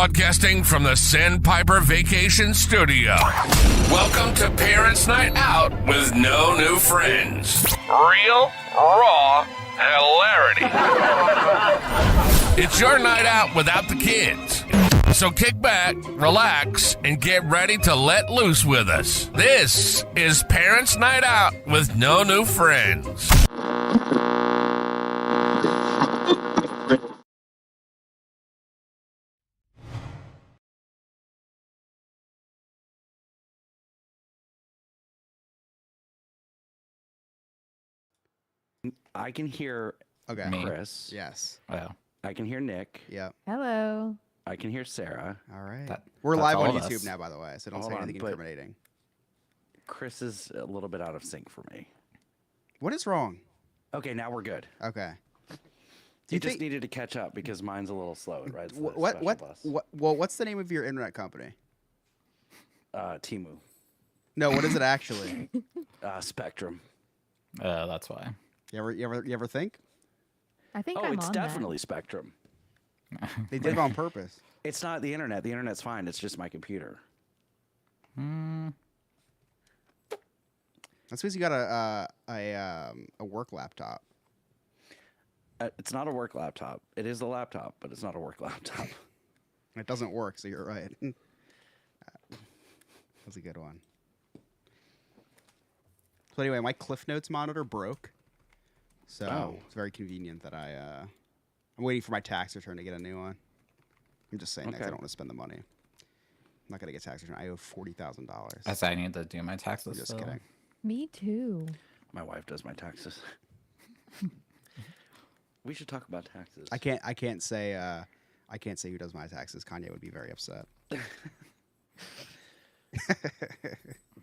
broadcasting from the Sandpiper Vacation Studio. Welcome to Parents' Night Out with no new friends. Real, raw hilarity. It's your night out without the kids. So kick back, relax, and get ready to let loose with us. This is Parents' Night Out with no new friends. I can hear Chris. Yes. Oh. I can hear Nick. Yep. Hello. I can hear Sarah. All right. That's live on all of YouTube us. now, by the way, so don't Hold say on, anything but- incriminating. Chris is a little bit out of sync for me. What is wrong? Okay, now we're good. Okay. You just needed to catch up because mine's a little slow. It rides the What? special bus. What's the name of your internet company? Timu. No, what is it actually? Spectrum. That's why. You ever think I think Oh, I'm it's on definitely Spectrum. they did it on purpose? It's not the internet. The internet's fine. It's just my computer. That's because you got a work laptop. It's not a work laptop. It is a laptop, but it's not a work laptop. It doesn't work, so you're right. That's a good one. So anyway, my Cliff Notes monitor broke. So it's very convenient that I'm waiting for my tax return to get a new one. I'm just saying that 'cause I Okay. don't want to spend the money. I'm not gonna get tax return. I owe $40,000. I say I need to do my taxes. Just so. kidding. Me too. My wife does my taxes. We should talk about taxes. I can't say who does my taxes. Kanye would be very upset.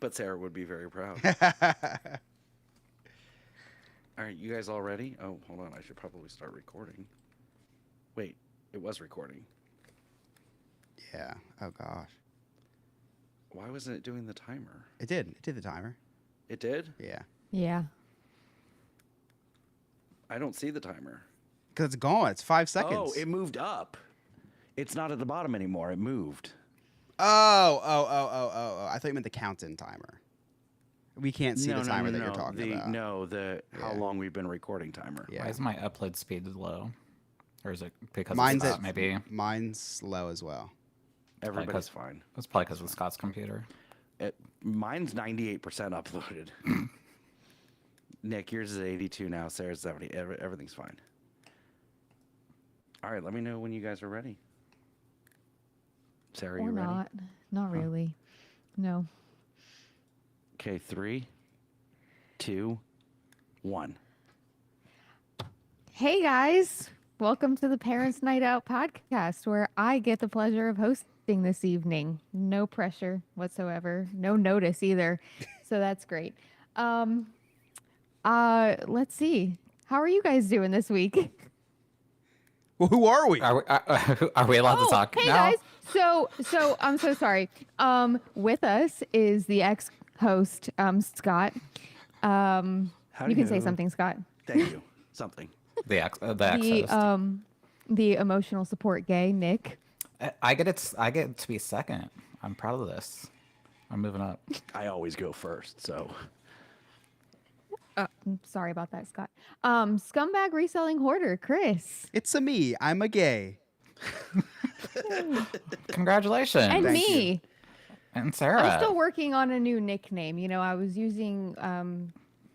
But Sarah would be very proud. All right, you guys all ready? Oh, hold on. I should probably start recording. Wait, it was recording. Yeah. Oh gosh. Why wasn't it doing the timer? It did. It did the timer. It did? Yeah. Yeah. I don't see the timer. Because it's gone. It's 5 seconds. Oh, it moved up. It's not at the bottom anymore. It moved. Oh. I thought you meant the count-in timer. We can't see No, the no, timer no, that you're no. talking about. No, the how Yeah. long we've been recording timer. Yeah. Why is my upload speed low? Or is it because Mine's of Scott, at maybe? Mine's low as well. Everybody's 'cause- fine. It's probably because of Scott's computer. Mine's 98% uploaded. Nick, yours is 82 now. Sarah's 70. Everything's fine. All right, let me know when you guys are ready. Sarah, Or you ready? not. Not really. No. Okay, 3, 2, 1. Hey guys. Welcome to the Parents' Night Out podcast, where I get the pleasure of hosting this evening. No pressure whatsoever. No notice either. So that's great. Let's see. How are you guys doing this week? Well, who are we? Are we allowed to talk hey now? guys. So I'm so sorry. With us is the ex-host, Scott. You can say Hello. something, Scott. Thank you. Something. The ex-host. The emotional support gay, Nick. I get to be second. I'm proud of this. I'm moving up. I always go first, so. I'm sorry about that, Scott. Scumbag reselling hoarder, Chris. It's a me. I'm a gay. Congratulations. And Thank me. you. And Sarah. I'm still working on a new nickname. You know, I was using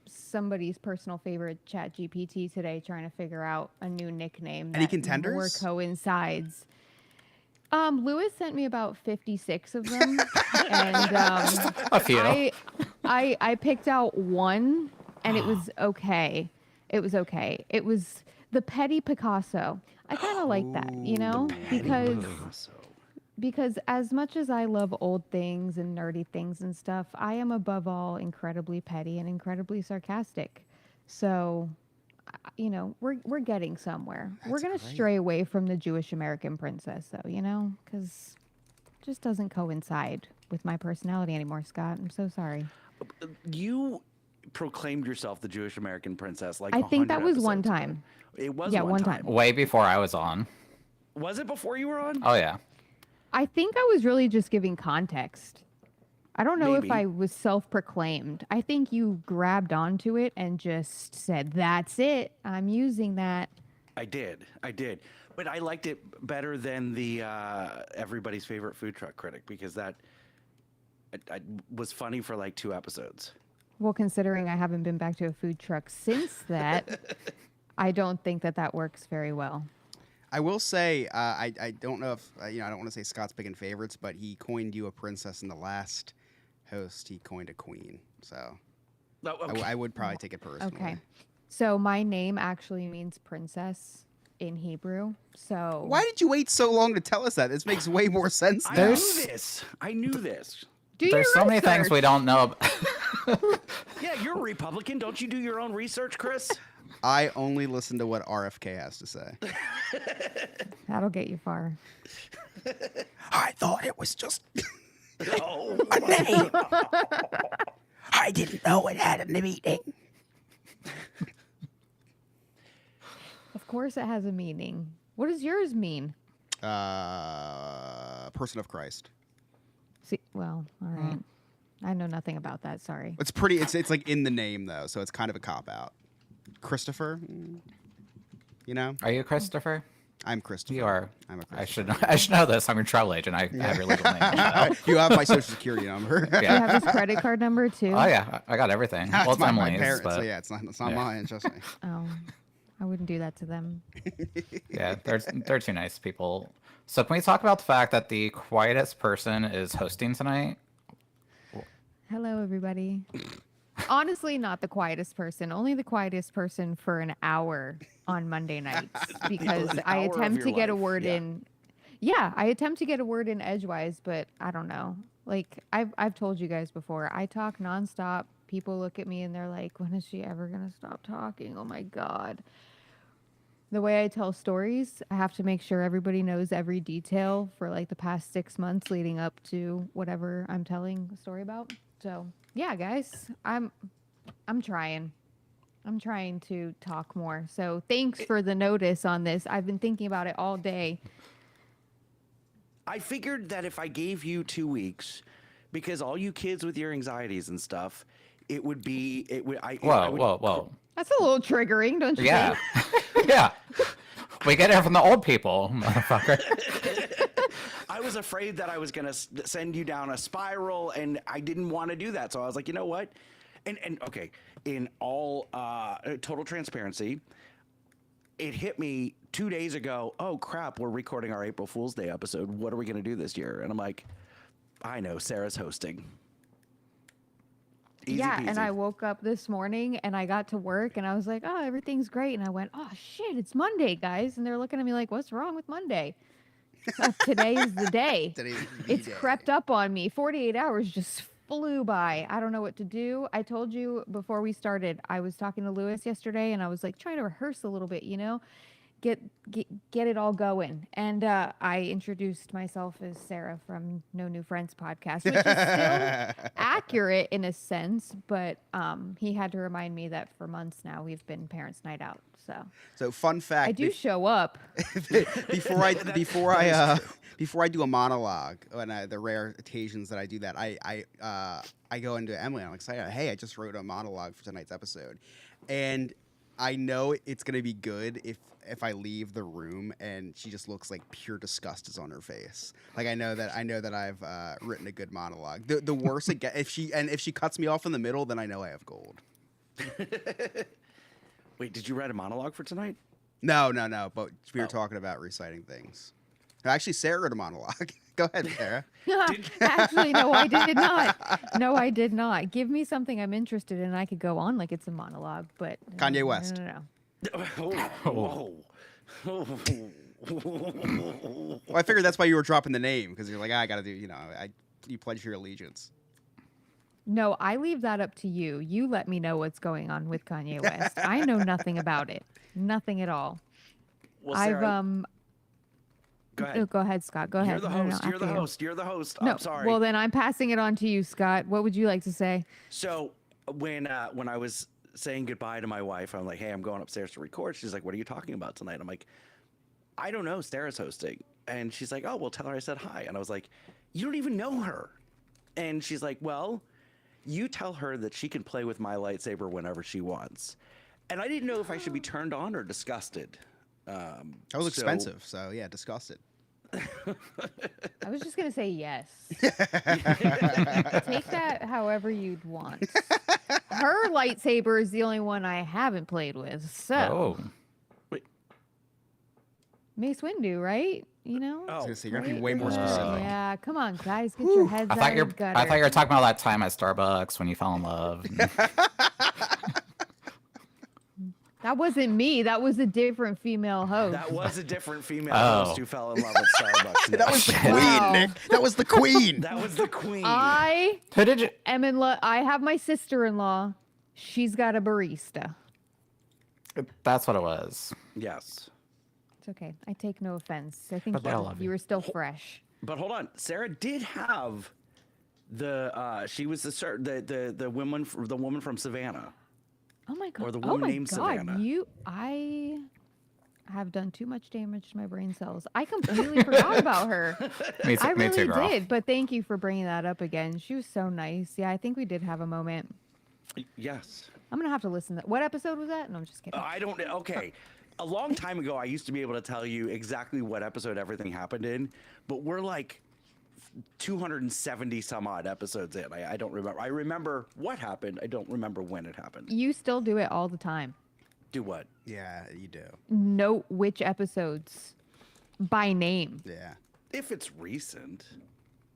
somebody's personal favorite, Chat GPT, today, trying to figure out a new nickname. Any that contenders? More coincides. Lewis sent me about 56 of them, and a few. I picked out one, and it was okay. It was okay. It was the Petty Picasso. I kind of like that, you know, because as much as I love old things and nerdy things and stuff, I am above all incredibly petty and incredibly sarcastic. So, you know, we're getting somewhere. We're gonna stray away from the Jewish American princess, though, you know, because it just doesn't coincide with my personality anymore, Scott. I'm so sorry. You proclaimed yourself the Jewish American princess like I think that 100 was one episodes ago. time. It was Yeah, one one time. time. Way before I was on. Was it before you were on? Oh yeah. I think I was really just giving context. I don't know if Maybe. I was self-proclaimed. I think you grabbed onto it and just said, "That's it. I'm using that." I did, but I liked it better than the everybody's favorite food truck critic because that I was funny for like 2 episodes. Well, considering I haven't been back to a food truck since that, I don't think that works very well. I will say, I don't know if I don't want to say Scott's picking favorites, but he coined you a princess in the last host. He coined a queen, so Oh, okay. I would probably take it personally. Okay. So my name actually means princess in Hebrew. So Why did you wait so long to tell us that? This makes way more sense I now. knew this. I knew this. do There's your so many things we research. don't know. Yeah, you're a Republican. Don't you do your own research, Chris? I only listen to what RFK has to say. That'll get you far. I thought it was just Oh, a name. I didn't know it had a meaning. Of course, it has a meaning. What does yours mean? Person of Christ. See, well, all right. I know nothing about that. Sorry. It's pretty. It's like in the name though, so it's kind of a cop out. Christopher, you know, Are you Christopher? I'm Christopher. You are. I'm a I Christopher. should know this. I'm your travel agent. I have your legal name. You have my social security number. Do you have his credit card number too? Oh yeah, I got everything. That's Well, it's my Emily's, parents, but so yeah, it's not yeah. mine. Trust me. Oh, I wouldn't do that to them. yeah, they're two nice people. So can we talk about the fact that the quietest person is hosting tonight? Hello, everybody. Honestly, not the quietest person. Only the quietest person for an hour on Monday nights because An I hour of attempt your to get a life, word yeah. in. Yeah, I attempt to get a word in edgewise, but I don't know. Like I've told you guys before, I talk nonstop. People look at me and they're like, "When is she ever gonna stop talking?" Oh my god. The way I tell stories, I have to make sure everybody knows every detail for like the past 6 months leading up to whatever I'm telling a story about. So yeah, guys, I'm trying. I'm trying to talk more. So thanks for the notice on this. I've been thinking about it all day. I figured that if I gave you 2 weeks, because all you kids with your anxieties and stuff, it would be it would. I Whoa, would, whoa. That's a little triggering, don't you Yeah, think? yeah. We get it from the old people, motherfucker. I was afraid that I was gonna send you down a spiral, and I didn't want to do that. So I was like, you know what? And okay, in all total transparency, it hit me 2 days ago. Oh crap, we're recording our April Fool's Day episode. What are we gonna do this year? And I'm like, I know, Sarah's hosting. Easy Yeah, peasy. and I woke up this morning and I got to work and I was like, "Oh, everything's great." And I went, "Oh shit, it's Monday, guys." And they're looking at me like, "What's wrong with Monday?" Today is the day. Today's the It's day. crept up on me. 48 hours just flew by. I don't know what to do. I told you before we started, I was talking to Lewis yesterday and I was like trying to rehearse a little bit, get it all going. And I introduced myself as Sarah from No New Friends podcast, which is still accurate in a sense, but he had to remind me that for months now we've been Parents' Night Out. So fun fact. I do show up. before I do a monologue, on the rare occasions that I do that, I go into Emily and I'm excited. Hey, I just wrote a monologue for tonight's episode, and I know it's gonna be good if I leave the room and she just looks like pure disgust is on her face. Like I know that I've written a good monologue. The worse it gets, if she cuts me off in the middle, then I know I have gold. Wait, did you write a monologue for tonight? No. But we were talking about reciting things. Actually, Sarah wrote a monologue. Go ahead, Sarah. Actually, no, I did not. No, I did not. Give me something I'm interested in. I could go on like it's a monologue, but Kanye West. No. Whoa. Well, I figured that's why you were dropping the name, because you're like, I gotta do, you pledge your allegiance. No, I leave that up to you. You let me know what's going on with Kanye West. I know nothing about it. Nothing at all. Well, I've Sarah, go ahead. Oh, go ahead, Scott. Go ahead. You're the No, no, host. You're the after you. host. You're the host. No, I'm sorry. well then I'm passing it on to you, Scott. What would you like to say? So when I was saying goodbye to my wife, I'm like, hey, I'm going upstairs to record. She's like, what are you talking about tonight? I'm like, I don't know, Sarah's hosting. And she's like, oh, well, tell her I said hi. And I was like, you don't even know her. And she's like, well, you tell her that she can play with my lightsaber whenever she wants. And I didn't know if I should be turned on or disgusted. That was expensive, so yeah, disgusted. I was just gonna say yes. Take that however you'd want. Her lightsaber is the only one I haven't played with. So Oh. Wait. Mace Windu, right? You know? I was Oh, gonna say, you're gonna be Right? way more specific. Yeah, come on, guys, get your heads I out thought of you're the gutter. I thought you were talking about that time at Starbucks when you fell in love. That wasn't me. That was a different female host. that was a different female Oh. host who fell in love with Starbucks. That was the Nick. queen, Wow. Nick. That was the queen. That was the queen. I Who did you? am in love. I have my sister-in-law. She's got a barista. That's what it was. Yes. It's okay. I take no offense. I think But they all love you you. were still fresh. But hold on, Sarah did have the she was the woman from Savannah. Oh my god. Or the oh woman my named god. Savannah. I have done too much damage to my brain cells. I completely forgot about her. Me too, I me really too, girl. did, but thank you for bringing that up again. She was so nice. Yeah, I think we did have a moment. Yes. I'm gonna have to listen to what episode was that? No, I'm just kidding. I don't. Okay. A long time ago, I used to be able to tell you exactly what episode everything happened in, but we're like 270 some odd episodes in. I don't remember. I remember what happened. I don't remember when it happened. You still do it all the time. Do what? Yeah, you do. Note which episodes by name Yeah, If it's recent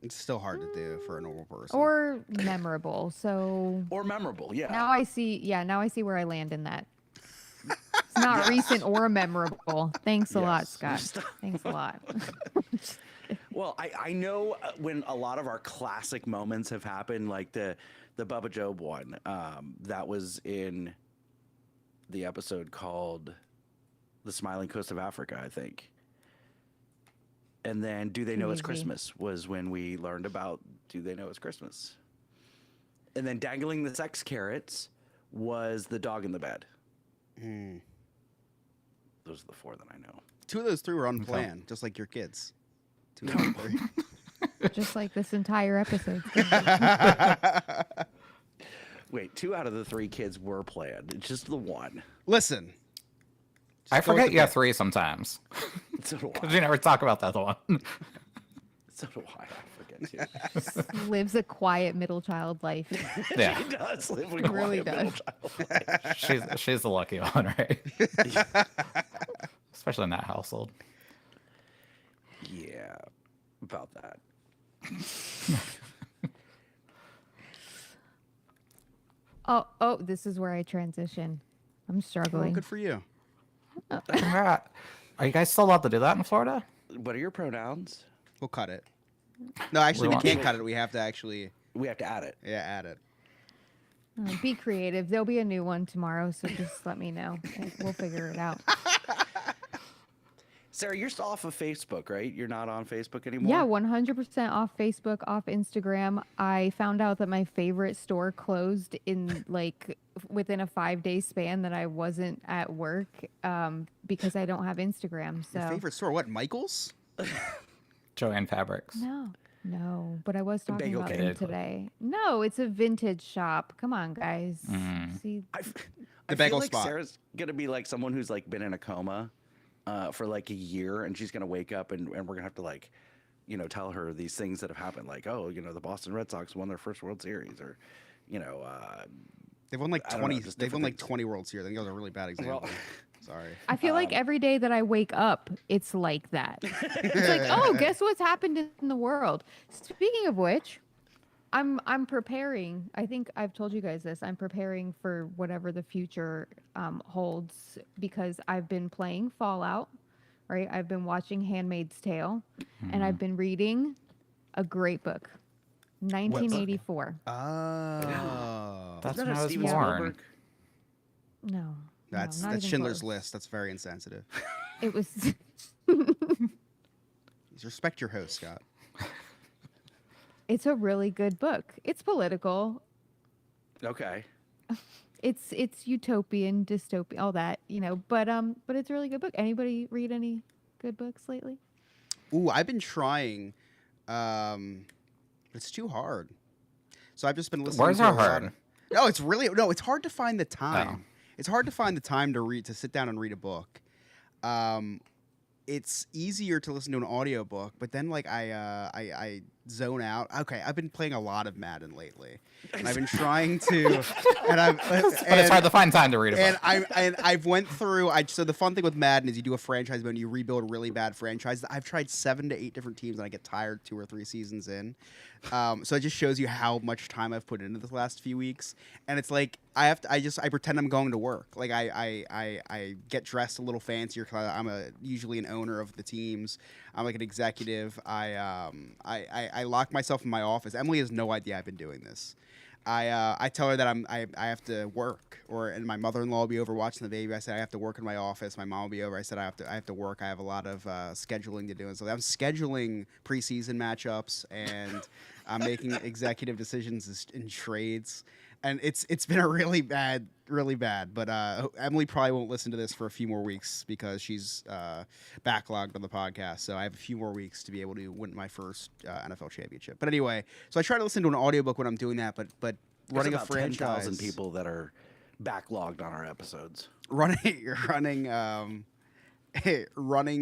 it's still hard to do for a normal person. or memorable. So or memorable, yeah. now I see. Yeah, now I see where I land in that. It's not recent or memorable. Thanks a lot, Yes. Scott. Thanks a lot. Well, I know when a lot of our classic moments have happened, like the Bubba Job one, that was in the episode called "The Smiling Coast of Africa," I think. And then "Do They Know It's Easy. Christmas" was when we learned about "Do They Know It's Christmas." And then "Dangling the Sex Carrots" was the dog in the bed. Hmm. Those are the four that I know. 2 of those 3 were unplanned, just like your kids. 2 of the 3. Just like this entire episode. Wait, 2 out of the 3 kids were planned. It's just the one. Listen, I Just go with forget the you have bit. 3 sometimes So do because I. you never talk about the other one. So do I. I forget too. Lives a quiet middle child life. Yeah, He does live a He really quiet middle does. child life. she's the lucky one, right? Especially in that household. Yeah, about that. Oh, this is where I transition. I'm well, struggling. good for you. Congrats. Are you guys still allowed to do that in Florida? What are your pronouns? We'll cut it. No, actually, we want- can't cut it. We have to actually, We have to add it. add it. Be creative. There'll be a new one tomorrow, so just let me know. We'll figure it out. Sarah, you're still off of Facebook, right? You're not on Facebook anymore? Yeah, 100% off Facebook, off Instagram. I found out that my favorite store closed in like within a 5-day span that I wasn't at work because I don't have Instagram. So Your favorite store? What? Michael's? Joanne Fabrics. No, but I was talking Bagel about King. them today. No, it's a vintage shop. Come on, guys. See, I The feel bagel like spot. Sarah's gonna be like someone who's like been in a coma for like a year, and she's gonna wake up, and we're gonna have to like, tell her these things that have happened, like, oh, the Boston Red Sox won their first World Series, or, They've won like I don't know, 20. just They've won different like things. 20 World Series. I think that was a really bad example. Well- Sorry. I feel like every day that I wake up, it's like that. It's like, oh, guess what's happened in the world. Speaking of which, I'm preparing. I think I've told you guys this. I'm preparing for whatever the future holds because I've been playing Fallout, right? I've been watching Handmaid's Tale, and I've been reading a great book, 1984. Oh. That's Isn't when that I a was Steven born. Spielberg? No, That's not even Schindler's close. List. That's very insensitive. It was. Respect your host, Scott. It's a really good book. It's political. Okay. It's utopian, dystopian, all that, but it's a really good book. Anybody read any good books lately? Ooh, I've been trying. It's too hard. So I've just been listening. Words to are a lot hard. of- No, it's really no. It's hard to find the time. It's hard to find the time to sit down and read a book. It's easier to listen to an audiobook, but then like I zone out. Okay, I've been playing a lot of Madden lately, and I've been trying to, but it's hard to find time to read a book. And I've went through. So the fun thing with Madden is you do a franchise mode and you rebuild a really bad franchise. I've tried 7 to 8 different teams and I get tired 2 or 3 seasons in. So it just shows you how much time I've put into the last few weeks. And it's like I pretend I'm going to work. Like I get dressed a little fancier because I'm usually an owner of the teams. I'm like an executive. I lock myself in my office. Emily has no idea I've been doing this. I tell her that I have to work, and my mother-in-law will be over watching the baby. I said I have to work in my office. My mom will be over. I said I have to work. I have a lot of scheduling to do, and so I'm scheduling preseason matchups, and I'm making executive decisions in trades. And it's been a really bad. But Emily probably won't listen to this for a few more weeks because she's backlogged on the podcast. So I have a few more weeks to be able to win my first NFL championship. But anyway, so I try to listen to an audiobook when I'm doing that. But running There's a about 10,000 franchise, people that are backlogged on our episodes. running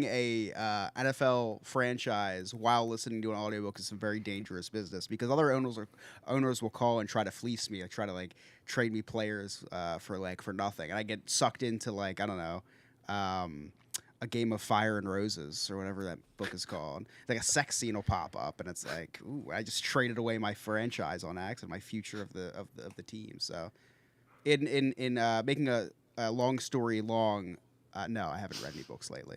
a NFL franchise while listening to an audiobook is a very dangerous business because other owners will call and try to fleece me, try to like trade me players for nothing, and I get sucked into like I don't know, a game of Fire and Roses or whatever that book is called. Like a sex scene will pop up, and it's like, ooh, I just traded away my franchise on accident, my future of the team. So, in making a long story long. No, I haven't read any books lately.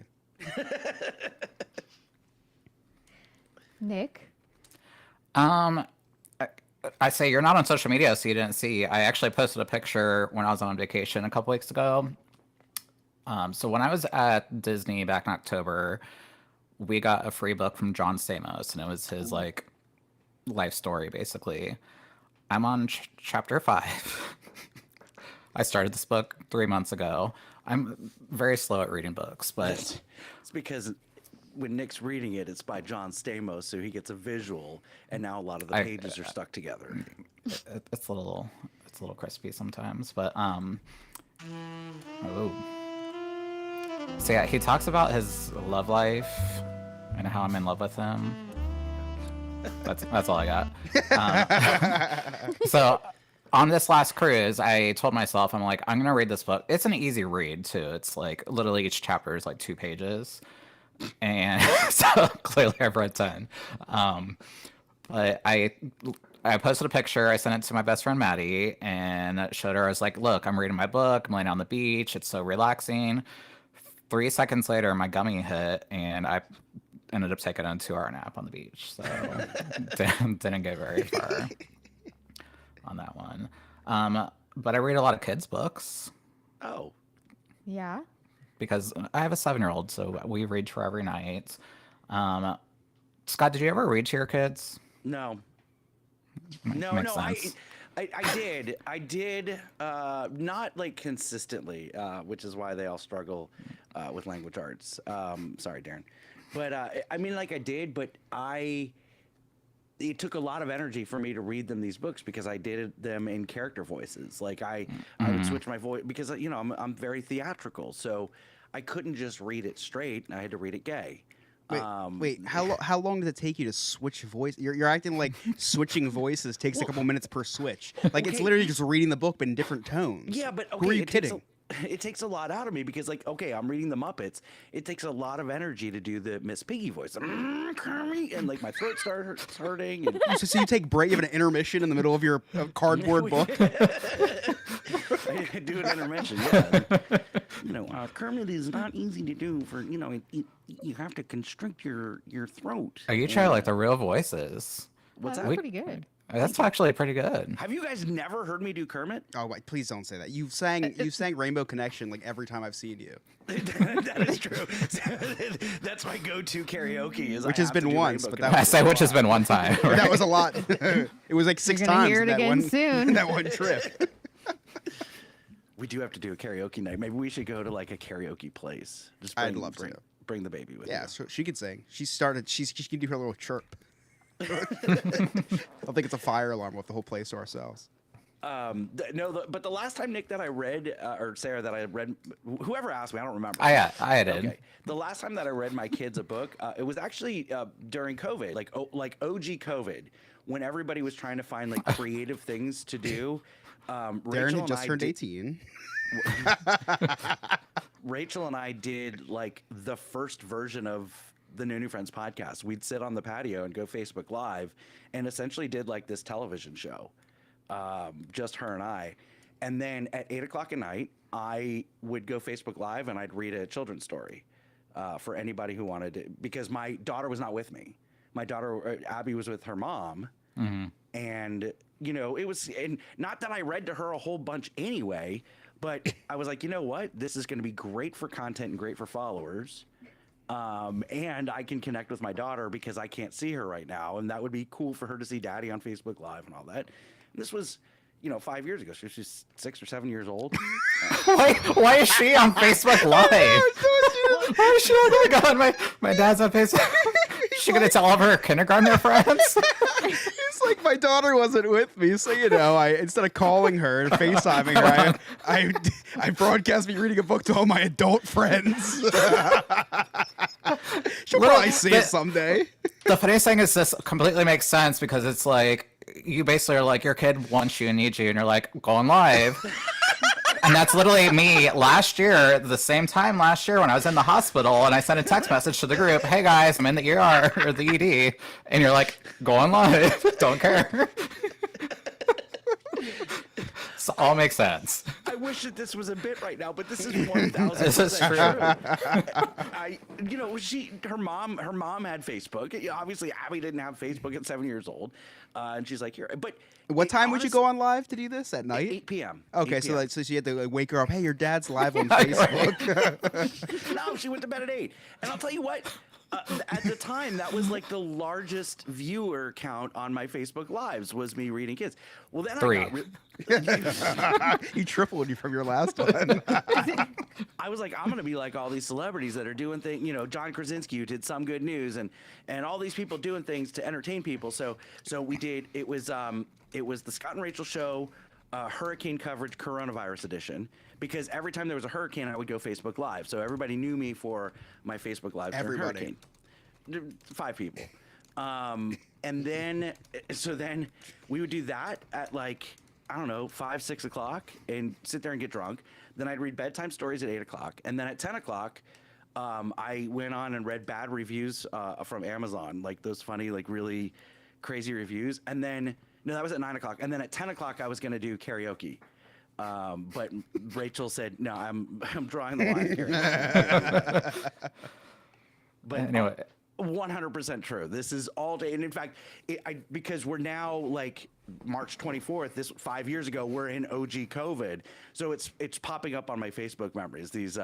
Nick? I say you're not on social media, so you didn't see. I actually posted a picture when I was on vacation a couple weeks ago. So when I was at Disney back in October, we got a free book from John Stamos, and it was his like life story, basically. I'm on chapter 5. I started this book 3 months ago. I'm very slow at reading books, but it's because when Nick's reading it, it's by John Stamos, so he gets a visual, and now a lot of the pages are stuck together. It's a little crispy sometimes, but oh. So yeah, he talks about his love life and how I'm in love with him. That's all I got. So on this last cruise, I told myself, I'm like, I'm going to read this book. It's an easy read, too. It's like literally each chapter is like 2 pages. And so clearly I've read 10. But I posted a picture. I sent it to my best friend, Maddie, and showed her. I was like, look, I'm reading my book. I'm laying on the beach. It's so relaxing. 3 seconds later, my gummy hit, and I ended up taking a 2-hour nap on the beach. So didn't go very far on that one. But I read a lot of kids' books. Oh. Yeah. Because I have a 7-year-old, so we read to her every night. Scott, did you ever read to your kids? No. Makes sense. I did, not like consistently, which is why they all struggle with language arts. Sorry, Darren. But I mean, like I did, but it took a lot of energy for me to read them these books because I did them in character voices. Like I would switch my voice because I'm very theatrical, so I couldn't just read it straight. I had to read it gay. Wait, how long did it take you to switch voice? You're acting like switching voices takes a couple minutes per switch. Like it's literally just reading the book but in different tones. Yeah, but okay, who are you kidding? It takes a lot out of me because, like, okay, I'm reading the Muppets. It takes a lot of energy to do the Miss Piggy voice, and like my throat starts hurting. And So you take break, you have an intermission in the middle of your cardboard book. I do an intermission. Yeah, Kermit is not easy to do for you have to constrict your throat. Are you trying like the real voices? What's That's that? pretty good. That's actually pretty good. Have you guys never heard me do Kermit? Oh wait, please don't say that. You sang Rainbow Connection like every time I've seen you. That is true. That's my go-to karaoke. Which has been once, but I say which has been one time. But that was a lot. It was like 6 You're gonna times hear in it that again one soon. that one trip. We do have to do a karaoke night. Maybe we should go to like a karaoke place. Just I'd love to. bring the baby with Yeah, you. so she can sing. She can do her little chirp. I think it's a fire alarm. With the whole place to ourselves. But the last time, Nick, that I read, or Sarah, that I read, whoever asked me, I don't remember. I did. Okay. The last time that I read my kids a book, it was actually during COVID, like OG COVID, when everybody was trying to find like creative things to do. Darren Rachel had just and I turned did- 18. Rachel and I did like the first version of the New Friends podcast. We'd sit on the patio and go Facebook Live, and essentially did like this television show. Just her and I. And then at 8:00 at night, I would go Facebook Live and I'd read a children's story for anybody who wanted to, because my daughter was not with me. My daughter, Abby, was with her mom. And, you know, it was, and not that I read to her a whole bunch anyway, but I was like, you know what? This is going to be great for content and great for followers. And I can connect with my daughter because I can't see her right now. And that would be cool for her to see Daddy on Facebook Live and all that. This was, 5 years ago. So she's 6 or 7 years old. Why is she on Facebook Live? Why is she like, oh my god, my dad's on Facebook? She gonna tell all of her kindergartner friends? It's like my daughter wasn't with me, so I instead of calling her and FaceTiming her, I broadcast me reading a book to all my adult friends. She'll probably see it someday. The funniest thing is this completely makes sense because it's like you basically are like your kid wants you and needs you, and you're like going live. And that's literally me last year, the same time last year when I was in the hospital, and I sent a text message to the group, hey guys, I'm in the ER or the ED, and you're like, go on live, don't care. So all makes sense. I wish that this was a bit right now, but this is 1,000% This is true. Her mom had Facebook. Obviously, Abby didn't have Facebook at 7 years old, and she's like, here. But What time would you go on live to do this? At night? 8 p.m. Okay, 8 so p.m. so she had to wake her up. Hey, your dad's live on Facebook. No, she went to bed at 8. And I'll tell you what. At the time, that was like the largest viewer count on my Facebook Lives was me reading kids. Well, then 3. You tripled you from your last one. I was like, I'm going to be like all these celebrities that are doing things, John Krasinski, who did Some Good News, and all these people doing things to entertain people. So we did, it was the Scott and Rachel show, hurricane coverage, coronavirus edition, because every time there was a hurricane, I would go Facebook Live. So everybody knew me for my Facebook Live during Everybody. hurricane. 5 people. And then we would do that at like, I don't know, 5, 6 o'clock and sit there and get drunk. Then I'd read bedtime stories at 8 o'clock. And then at 10 o'clock, I went on and read bad reviews from Amazon, like those funny, like really crazy reviews. And then, no, that was at 9 o'clock. And then at 10 o'clock, I was going to do karaoke. But Rachel said, no, I'm drawing the line here. But Anyway. 100% true. This is all day. And in fact, because we're now like March 24th, this 5 years ago, we're in OG COVID. So it's popping up on my Facebook memories, these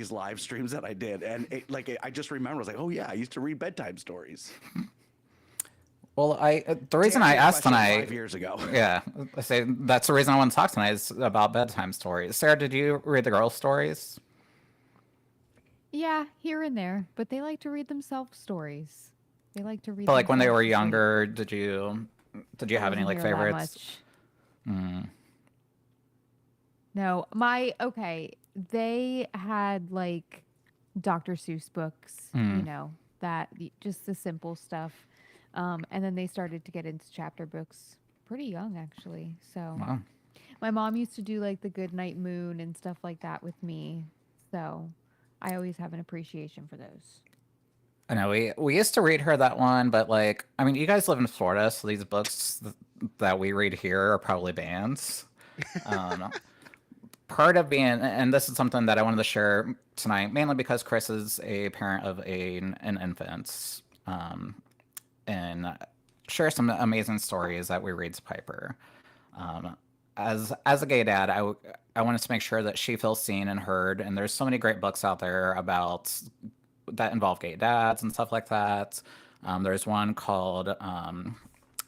live streams that I did. And I just remember, I was like, oh yeah, I used to read bedtime stories. Well, the reason I asked tonight 5 years ago. Yeah, I say that's the reason I want to talk tonight is about bedtime stories. Sarah, did you read the girls' stories? Yeah, here and there, but they like to read themselves stories. They like to read. But like when they were themselves to sleep. younger, did you have any Wasn't like here that favorites? much. No, they had like Dr. Seuss books, just the simple stuff. And then they started to get into chapter books pretty young, actually. So Wow. my mom used to do like the Goodnight Moon and stuff like that with me. So I always have an appreciation for those. I know we used to read her that one, but like, I mean, you guys live in Florida, so these books that we read here are probably bans. Part of being, and this is something that I wanted to share tonight, mainly because Chris is a parent of an infant, and share some amazing stories that we read to Piper. As a gay dad, I wanted to make sure that she feels seen and heard, and there's so many great books out there about that involve gay dads and stuff like that. There's one called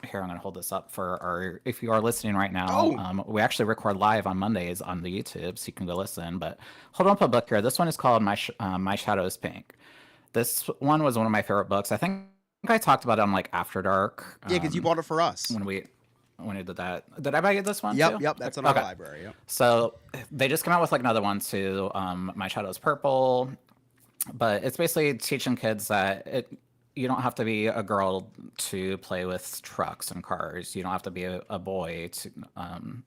here, I'm going to hold this up for our, if you are listening right now, Oh. we actually record live on Mondays on the YouTube, so you can go listen. But hold up a book here. This one is called My Shadow is Pink. This one was one of my favorite books. I think I talked about it on like After Dark. Yeah, because you bought it for us. When we did that. Did I buy you this one Yep, too? yep. That's in our library. Yep. So they just came out with like another one too. My Shadow's Purple, but it's basically teaching kids that you don't have to be a girl to play with trucks and cars. You don't have to be a boy to,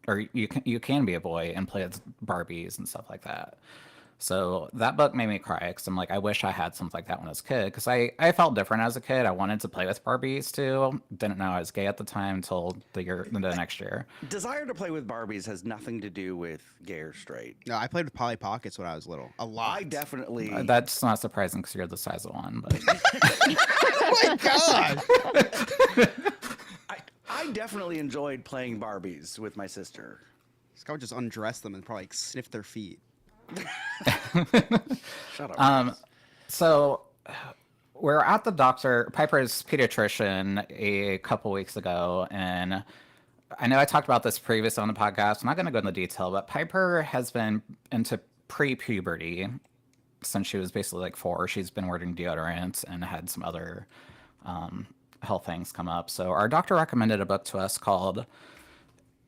or you can be a boy and play with Barbies and stuff like that. So that book made me cry because I'm like, I wish I had something like that when I was a kid. Because I felt different as a kid. I wanted to play with Barbies too. Didn't know I was gay at the time until the next year. Desire to play with Barbies has nothing to do with gay or straight. No, I played with Polly Pockets when I was little. A lot. I definitely. That's not surprising because you're the size of one. But Oh my god! I definitely enjoyed playing Barbies with my sister. This guy would just undress them and probably like, sniff their feet. Shut up. So we're at the doctor, Piper's pediatrician, a couple weeks ago, and I know I talked about this previously on the podcast. I'm not going to go into detail, but Piper has been into pre-puberty since she was basically like 4. She's been wearing deodorant and had some other health things come up. So our doctor recommended a book to us called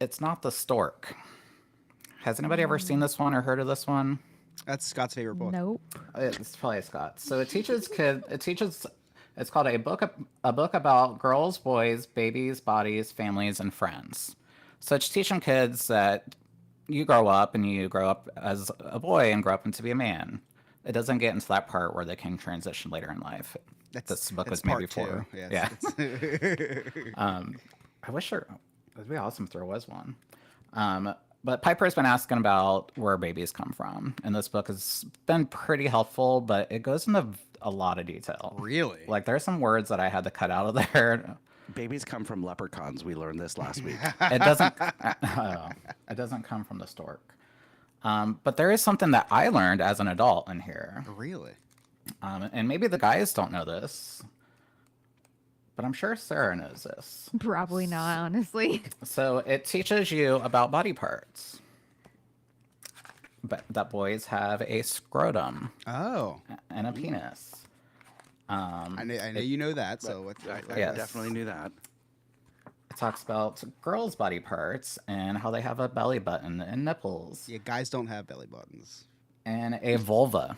It's Not the Stork. Has anybody ever seen this one or heard of this one? That's Scott's favorite book. Nope. It's probably Scott. So it teaches kids. It's called a book about girls, boys, babies, bodies, families, and friends. So it's teaching kids that you grow up and you grow up as a boy and grow up into be a man. It doesn't get into that part where they can transition later in life. This book was made before. Yeah. I wish it would be awesome if there was one. But Piper's been asking about where babies come from, and this book has been pretty helpful, but it goes into a lot of detail. Really? Like, there's some words that I had to cut out of there. Babies come from leprechauns. We learned this last week. It doesn't come from the stork. But there is something that I learned as an adult in here. Really? And maybe the guys don't know this, but I'm sure Sarah knows this. Probably not, honestly. So it teaches you about body parts. But that boys have a scrotum Oh. and a penis. I know you know that, so what? I Yes. definitely knew that. It talks about girls' body parts and how they have a belly button and nipples Yeah, guys don't have belly buttons. and a vulva.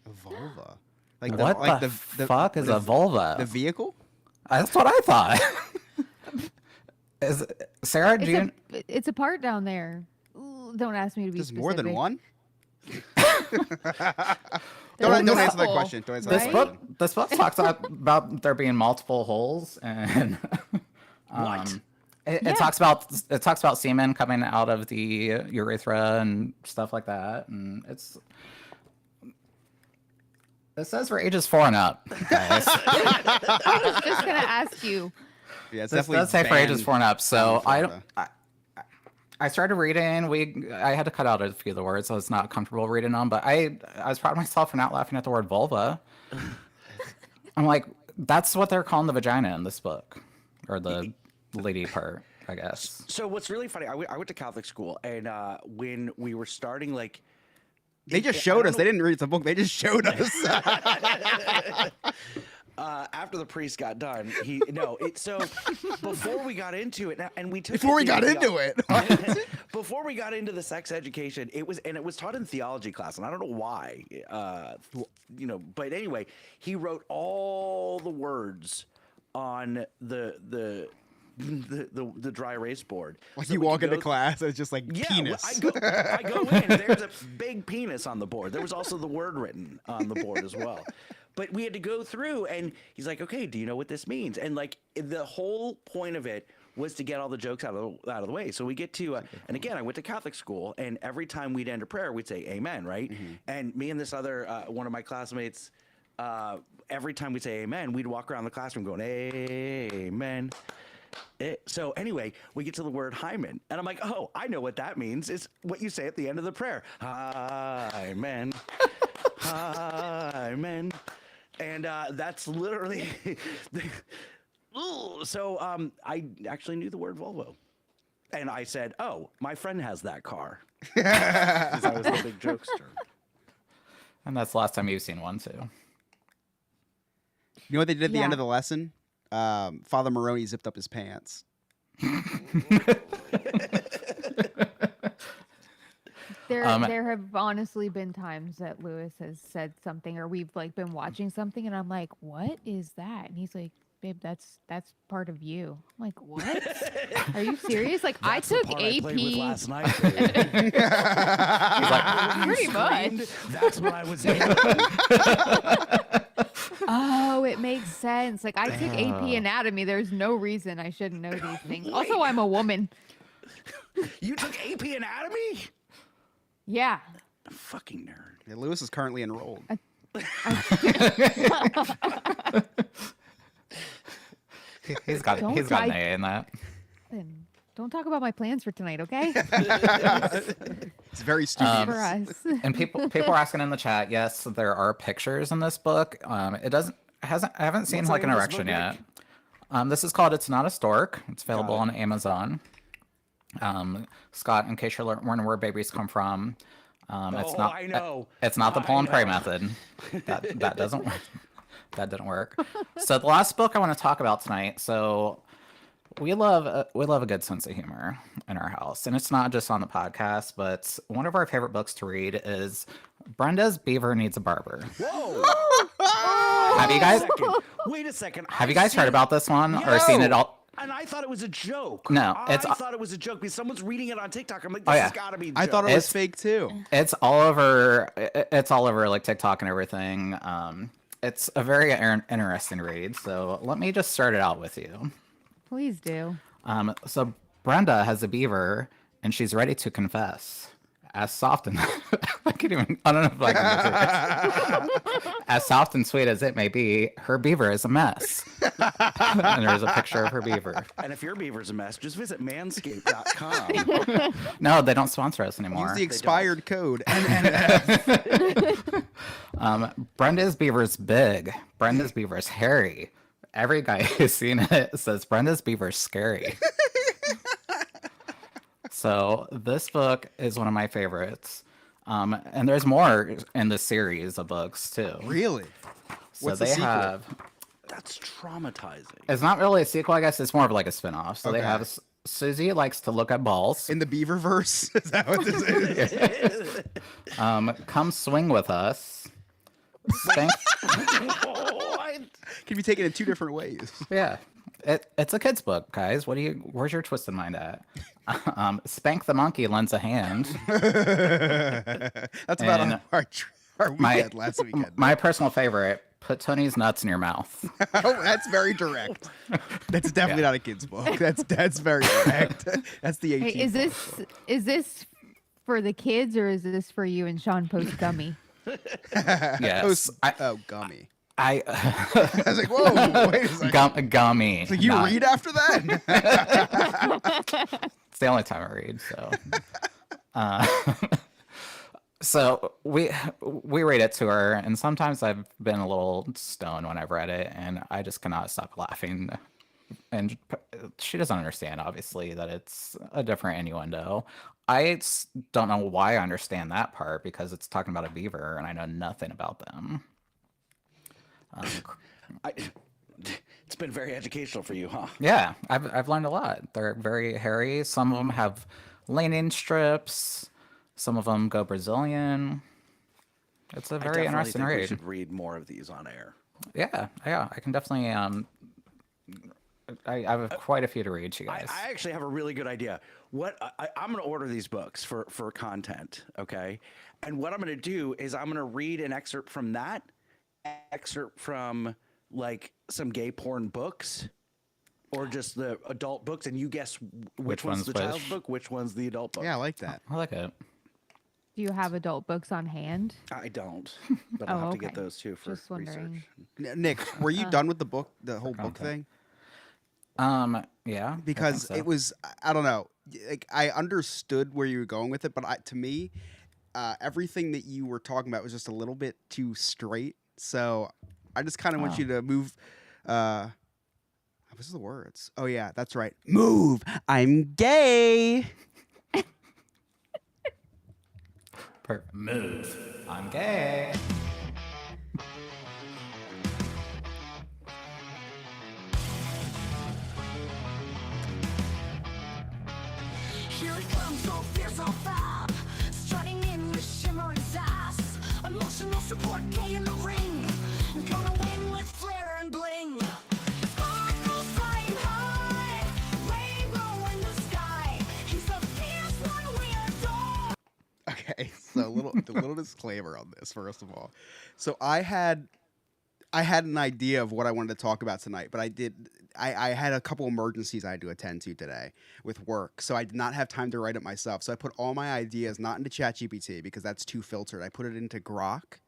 A vulva. Like What the fuck is a vulva? The vehicle? That's what I thought. Sarah, do you... It's a part down there. Ooh, don't ask me to be There's specific. more than one? Don't answer that question. Don't answer that Right? question. This book talks about there being multiple holes and What? it talks about semen coming out of the urethra and stuff like that, and it says for ages 4 and up, guys. I was just gonna ask you. Yeah, it's This definitely does say for ages banned 4 and up, so in Florida. I started reading. I had to cut out a few of the words I was not comfortable reading them, but I was proud of myself for not laughing at the word vulva. I'm like, that's what they're calling the vagina in this book, or the lady part, I guess. So what's really funny, I went to Catholic school, and when we were starting, like, They just showed us. They didn't read the book. They just showed us. after the priest got done, so before we got into it, and we took Before we got into it. before we got into the sex education, it was taught in theology class, and I don't know why, but anyway, he wrote all the words on the dry erase board. Like So you when walk into go- class, it's just like Yeah, penis. I go in. There's a big penis on the board. There was also the word written on the board as well. But we had to go through, and he's like, "Okay, do you know what this means?" And like the whole point of it was to get all the jokes out of the way. So we get to, and again, I went to Catholic school, and every time we'd end a prayer, we'd say "Amen," right? Mm-hmm. And me and this other one of my classmates, every time we'd say "Amen," we'd walk around the classroom going "Amen." So anyway, we get to the word hymen, and I'm like, oh, I know what that means. It's what you say at the end of the prayer. Hymen. Hymen. And that's literally Ooh. So I actually knew the word Volvo. And I said, oh, my friend has that car. Because I was the big jokester. And that's the last time you've seen one too. You know what they did at the end Yeah. of the lesson? Father Maroney zipped up his pants. There have honestly been times that Lewis has said something or we've like been watching something and I'm like, what is that? And he's like, babe, that's part of you. I'm like, what? Are you serious? Like That's I the took part AP. I played with last night. Babe. Pretty much. Screamed, that's what I was doing. Oh, it makes sense. Like I took AP anatomy. There's no reason I shouldn't know these things. Also, I'm a woman. You took AP anatomy? Yeah. Fucking nerd. Yeah, Lewis is currently enrolled. He's got Don't an try- A in that. Then don't talk about my plans for tonight, okay? He's very studious. For us. And people are asking in the chat. Yes, there are pictures in this book. It doesn't hasn't I haven't seen What's the like an name of this erection book, yet. Nick? This is called "It's Not a Stork." It's available Got on Amazon. Scott, in case you're wondering where babies come from, it's not. I know. It's not the I pull and pray know. method. That doesn't work. That didn't work. So the last book I want to talk about tonight. So we love a good sense of humor in our house, and it's not just on the podcast. But one of our favorite books to read is Brenda's Beaver Needs a Barber. Whoa. Have you guys Wait a second. have you guys heard about this one or seen it all? And I thought it was a joke. No, I it's- thought it was a joke because someone's reading it on TikTok. I'm like, Oh, this yeah. has got to be a joke. I thought it was It's- fake too. It's all over. It's all over like TikTok and everything. It's a very interesting read. So let me just start it out with you. Please do. So Brenda has a beaver, and she's ready to confess. As soft and I can't even. I don't know if I can. Do this. As soft and sweet as it may be, her beaver is a mess. And there's a picture of her beaver. And if your beaver's a mess, just visit manscaped.com. No, they don't sponsor us anymore. Use the expired code. Brenda's beaver's big. Brenda's beaver's hairy. Every guy who's seen it says Brenda's beaver's scary. So this book is one of my favorites. And there's more in this series of books too. Really? So What's the they sequel? have. That's traumatizing. It's not really a sequel, I guess. It's more of like a spin-off. So they Okay. have Susie likes to look at balls. In the beaver verse? Is that what this is? Come swing with us. Spank. Can be taken in two different ways. Yeah. It's a kid's book, guys. Where's your twisted mind at? Spank the monkey lends a hand. That's about And our my- weekend last weekend. My personal favorite, put Tony's nuts in your mouth. Oh, that's very direct. That's definitely not a kid's book. That's very direct. That's the 18th. Hey, is this for the kids or is this for you and Sean Post Gummy? Yes. Gummy. I I was like, whoa, wait a second. gummy. So you not- read after that? It's the only time I read, so. So we read it to her, and sometimes I've been a little stoned when I've read it, and I just cannot stop laughing. And she doesn't understand, obviously, that it's a different innuendo. Don't know why I understand that part because it's talking about a beaver, and I know nothing about them. It's been very educational for you, huh? Yeah, I've learned a lot. They're very hairy. Some of them have laning strips. Some of them go Brazilian. It's a very I definitely interesting think we read. should read more of these on air. Yeah, I can definitely. I have quite a few to read to you guys. I actually have a really good idea. I'm going to order these books for content, okay? And what I'm going to do is I'm going to read an excerpt from that, excerpt from like some gay porn books, or just the adult books, and you guess which one's the child's book, which one's the adult book. Yeah, I like that. I like it. Do you have adult books on hand? I don't, but I'll Oh, have to get okay. those too for Just wondering. research. Nick, were you done with the book, the whole book content. thing? Yeah. Because so. it was, I don't know, like I understood where you were going with it, but to me, everything that you were talking about was just a little bit too straight. So I just kind of want you to move. I This is the words. Oh yeah, that's right. Move. I'm gay. Move. I'm gay. Here it comes, so fierce, so fab. Strutting in with shimmering sass. Emotional support, gay in the ring. Gonna win with flair and bling. Sparkles flying high. Rainbow in the sky. He's the fierce one we adore. Okay, so a little disclaimer on this first of all. So I had an idea of what I wanted to talk about tonight, but I had a couple emergencies I had to attend to today with work, so I did not have time to write it myself. So I put all my ideas not into ChatGPT because that's too filtered. I put it into Grok,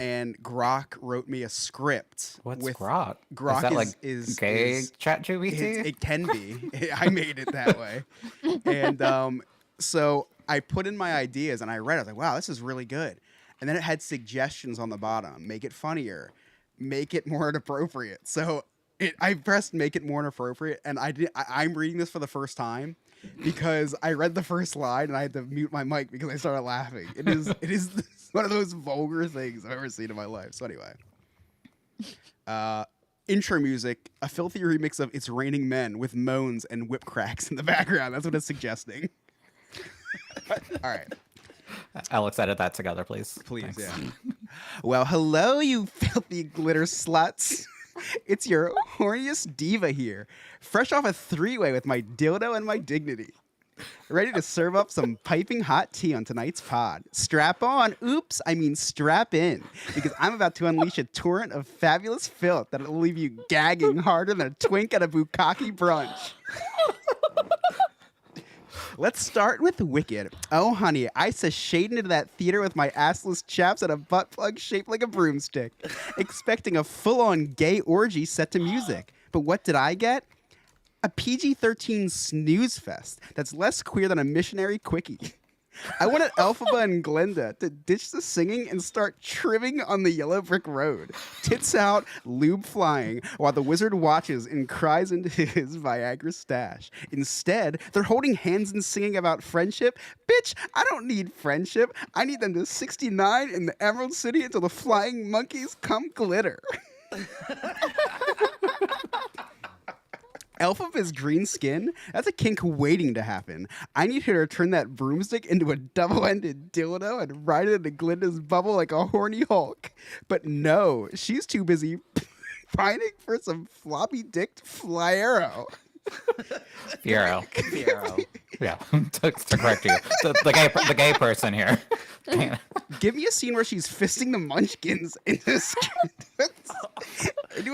and Grok wrote me a script. What's with Grok? Grok is that like is gay chat it, GPT? it can be. I made it that way, and so I put in my ideas and I read it. I was like, wow, this is really good. And then it had suggestions on the bottom. Make it funnier. Make it more inappropriate. So I pressed make it more inappropriate, and I'm reading this for the first time because I read the first line and I had to mute my mic because I started laughing. It is one of those vulgar things I've ever seen in my life. So anyway, intro music, a filthy remix of "It's Raining Men" with moans and whip cracks in the background. That's what it's suggesting. All right. Alex, edit that together, please. Please, Thanks. yeah. Well, hello, you filthy glitter sluts. It's your horniest diva here, fresh off a three-way with my dildo and my dignity. Ready to serve up some piping hot tea on tonight's pod. Strap on. Oops, I mean strap in. Because I'm about to unleash a torrent of fabulous filth that'll leave you gagging harder than a twink at a bukkake brunch. Let's start with Wicked. Oh, honey, I sashayed into that theater with my assless chaps and a butt plug shaped like a broomstick, expecting a full-on gay orgy set to music. But what did I get? A PG-13 snooze fest that's less queer than a missionary quickie. I wanted Elphaba and Glinda to ditch the singing and start trimming on the yellow brick road. Tits out, lube flying, while the wizard watches and cries into his Viagra stash. Instead, they're holding hands and singing about friendship. Bitch, I don't need friendship. I need them to 69 in the Emerald City until the flying monkeys come glitter. Elphaba's green skin? That's a kink waiting to happen. I need her to turn that broomstick into a double-ended dildo and ride it into Glinda's bubble like a horny Hulk. But no, she's too busy pining for some floppy-dicked Flyero. Fiero. Yeah, to correct you. The gay person here. Give me a scene where she's fisting the munchkins into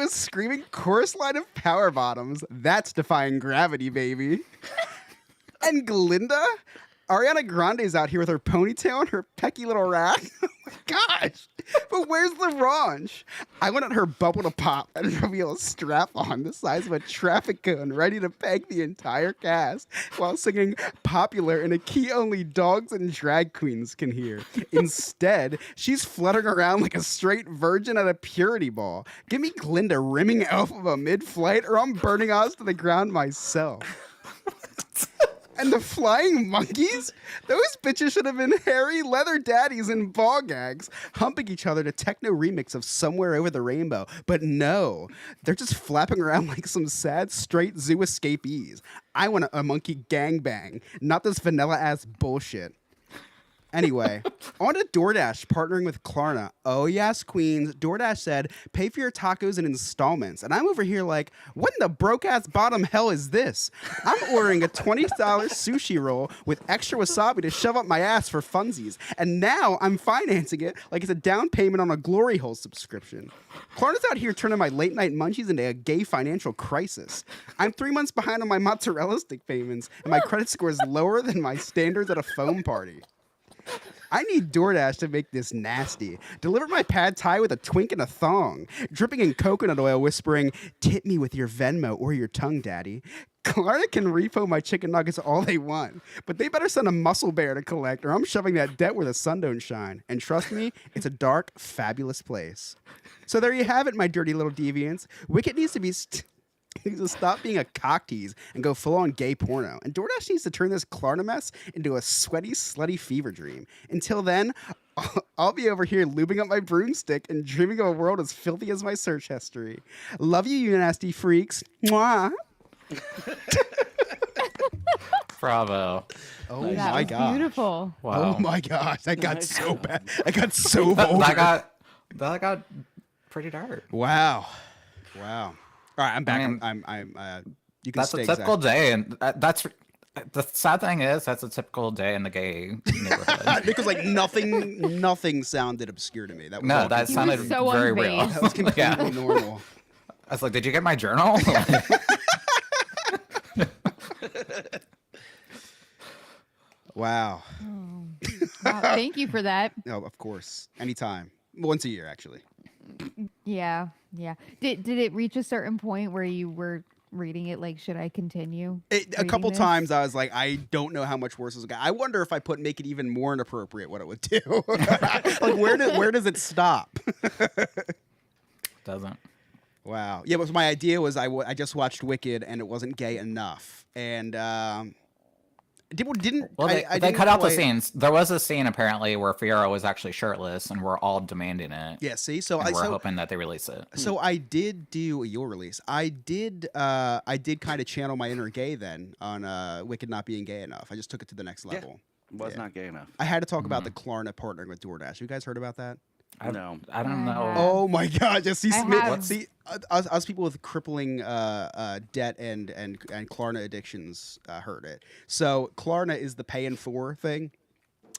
a screaming chorus line of power bottoms. That's defying gravity, baby. And Glinda? Ariana Grande's out here with her ponytail and her pecky little rack. Oh my gosh. But where's the raunch? I wanted her bubble to pop and reveal a strap on the size of a traffic cone ready to peg the entire cast while singing Popular in a key only dogs and drag queens can hear. Instead, she's fluttering around like a straight virgin at a purity ball. Give me Glinda rimming Elphaba mid-flight or I'm burning Oz to the ground myself. And the flying monkeys? Those bitches should have been hairy leather daddies in ball gags, humping each other to techno remix of Somewhere Over the Rainbow. But no, they're just flapping around like some sad straight zoo escapees. I want a monkey gangbang, not this vanilla-ass bullshit. Anyway, on to DoorDash partnering with Klarna. Oh, yes, queens. DoorDash said, pay for your tacos in installments. And I'm over here like, what in the broke-ass bottom hell is this? I'm ordering a $20 sushi roll with extra wasabi to shove up my ass for funsies. And now I'm financing it like it's a down payment on a glory hole subscription. Klarna's out here turning my late-night munchies into a gay financial crisis. I'm 3 months behind on my mozzarella stick payments, and my credit score is lower than my standards at a foam party. I need DoorDash to make this nasty. Deliver my pad thai with a twink and a thong, dripping in coconut oil, whispering, tip me with your Venmo or your tongue, daddy. Klarna can repo my chicken nuggets all they want, but they better send a muscle bear to collect or I'm shoving that debt where the sun don't shine. And trust me, it's a dark, fabulous place. So there you have it, my dirty little deviants. Wicked needs to be... He needs to stop being a cock tease and go full on gay porno. And DoorDash needs to turn this Klarna mess into a sweaty, slutty fever dream. Until then, I'll be over here lubing up my broomstick and dreaming of a world as filthy as my search history. Love you, you nasty freaks. Mwah. Bravo. Oh That my was god. beautiful. Wow. Oh my gosh. That got Nice. so bad. I got so vulgar. that got pretty dark. Wow. Wow. All right, I'm back. mean, You can That's stay a typical exact- day, and that's the sad thing is that's a typical day in the gay neighborhood. Because like nothing sounded obscure to me. That was No, all that He completely- was sounded so very unfazed. real. that was completely Yeah. normal. I was like, "Did you get my journal?" Wow. Wow, thank you for that. No, of course. Anytime. Once a year, actually. Yeah, yeah. Did it reach a certain point where you were reading it like, should I continue? A reading couple this? times I was like, I don't know how much worse this guy. I wonder if I make it even more inappropriate, what it would do. Like, where does it stop? Doesn't. Wow. Yeah, but my idea was I just watched Wicked and it wasn't gay enough, and people didn't. Well, they, I they didn't cut out the quite- scenes. There was a scene apparently where Fiora was actually shirtless, and we're all demanding it. Yeah. See, so and I we're so hoping that they release it. so I did do your release. I did kind of channel my inner gay then on Wicked not being gay enough. I just took it to the next level. Was Yeah. not gay enough. I had to talk about the Klarna partnering with DoorDash. You guys heard about that? No. I don't know. have. Oh my God! Just see, I have. see us people with crippling debt and Klarna addictions heard it. So Klarna is the pay in four thing.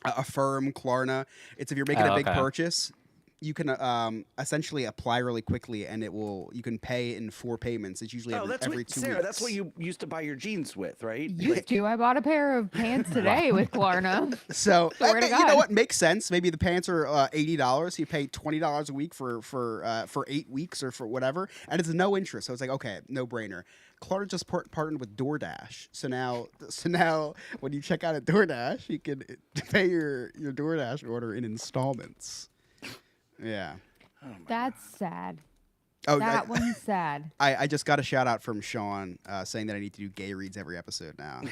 Affirm Klarna. It's if you're making a big okay. purchase, you can essentially apply really quickly, and you can pay in 4 payments. It's usually Oh, that's every what, 2 Sarah. weeks. That's what you used to buy your jeans with, right? Used to. I bought a pair of pants today with Klarna. So Swear to you know God. what makes sense. Maybe the pants are $80. You pay $20 a week for 8 weeks or for whatever, and it's no interest. So it's like, okay, no brainer. Klarna just partnered with DoorDash. So now when you check out at DoorDash, you can pay your DoorDash order in installments. Yeah. That's sad. Oh, That one's sad. I just got a shout out from Sean saying that I need to do gay reads every episode now.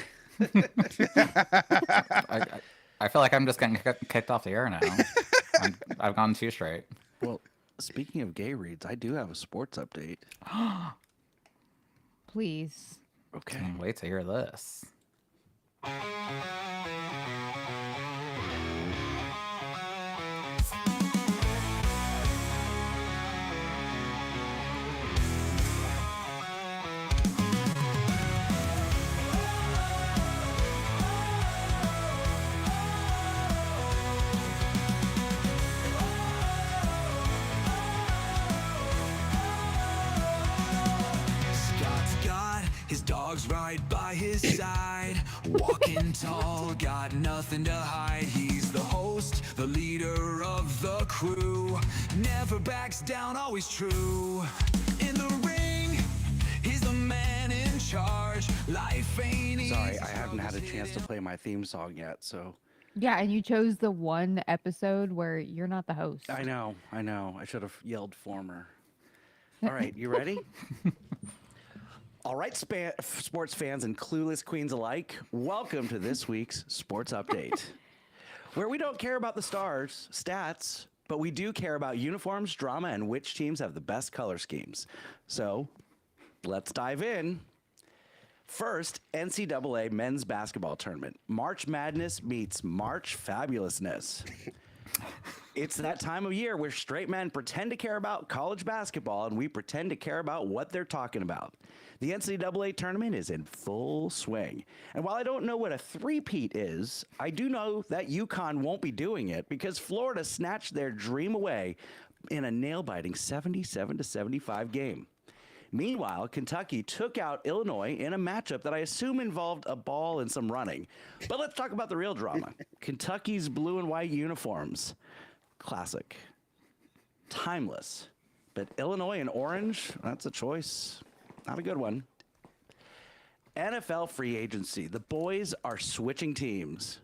I feel like I'm just getting kicked off the air now. I've gone 2 straight. Well, speaking of gay reads, I do have a sports update. Please. Okay. Can't wait to hear this. Scott's got his dogs right by his side, walking tall, got nothing to hide. He's the host, the leader of the crew, never backs down, always true. In the ring, he's the man in charge. Life ain't easy. Sorry, I haven't had a chance to play my theme song yet, so Yeah, and you chose the one episode where you're not the host. I know. I should have yelled former. All right, you ready? All right, sports fans and clueless queens alike, welcome to this week's Sports Update, where we don't care about the stars, stats, but we do care about uniforms, drama, and which teams have the best color schemes. So, let's dive in. First, NCAA men's basketball tournament. March Madness meets March Fabulousness. It's that time of year where straight men pretend to care about college basketball and we pretend to care about what they're talking about. The NCAA tournament is in full swing. And while I don't know what a three-peat is, I do know that UConn won't be doing it because Florida snatched their dream away in a nail-biting 77-75 game. Meanwhile, Kentucky took out Illinois in a matchup that I assume involved a ball and some running. But let's talk about the real drama. Kentucky's blue and white uniforms. Classic. Timeless. But Illinois in orange, that's a choice. Not a good one. NFL free agency. The boys are switching teams.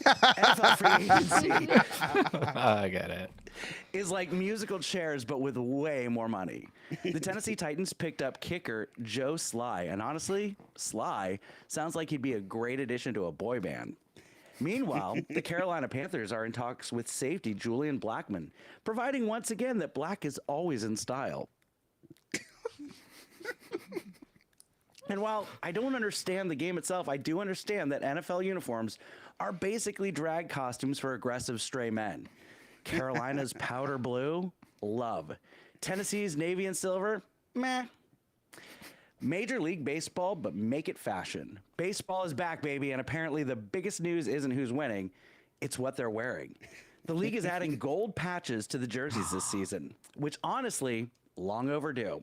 NFL free agency. I get it. is like musical chairs, but with way more money. The Tennessee Titans picked up kicker Joe Sly, and honestly, Sly sounds like he'd be a great addition to a boy band. Meanwhile, the Carolina Panthers are in talks with safety Julian Blackmon, providing once again that black is always in style. And while I don't understand the game itself, I do understand that NFL uniforms are basically drag costumes for aggressive stray men. Carolina's powder blue, love. Tennessee's navy and silver, meh. Major League Baseball, but make it fashion. Baseball is back, baby, and apparently the biggest news isn't who's winning, it's what they're wearing. The league is adding gold patches to the jerseys this season, which honestly, long overdue.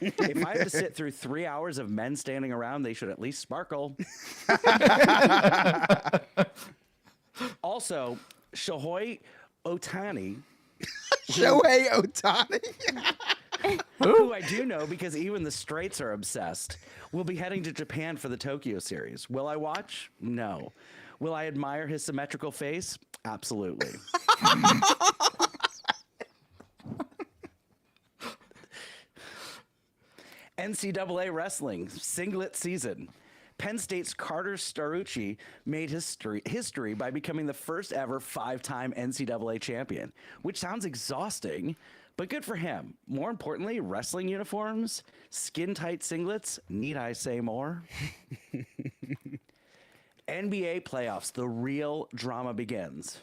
If I have to sit through 3 hours of men standing around, they should at least sparkle. Also, Shohei Ohtani. Shohei Ohtani. Who I do know because even the straights are obsessed. Will be heading to Japan for the Tokyo series. Will I watch? No. Will I admire his symmetrical face? Absolutely. NCAA wrestling singlet season. Penn State's Carter Starucci made history by becoming the first ever 5-time NCAA champion, which sounds exhausting, but good for him. More importantly, wrestling uniforms, skin-tight singlets, need I say more? NBA playoffs, the real drama begins.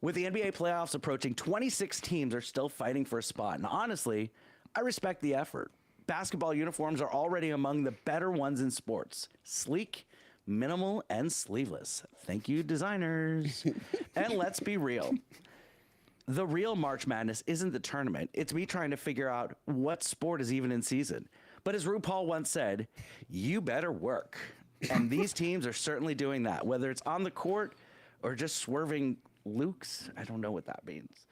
With the NBA playoffs approaching, 26 teams are still fighting for a spot, and honestly, I respect the effort. Basketball uniforms are already among the better ones in sports. Sleek, minimal, and sleeveless. Thank you, designers. And let's be real. The real March Madness isn't the tournament. It's me trying to figure out what sport is even in season. But as RuPaul once said, you better work. And these teams are certainly doing that, whether it's on the court or just swerving looks. I don't know what that means.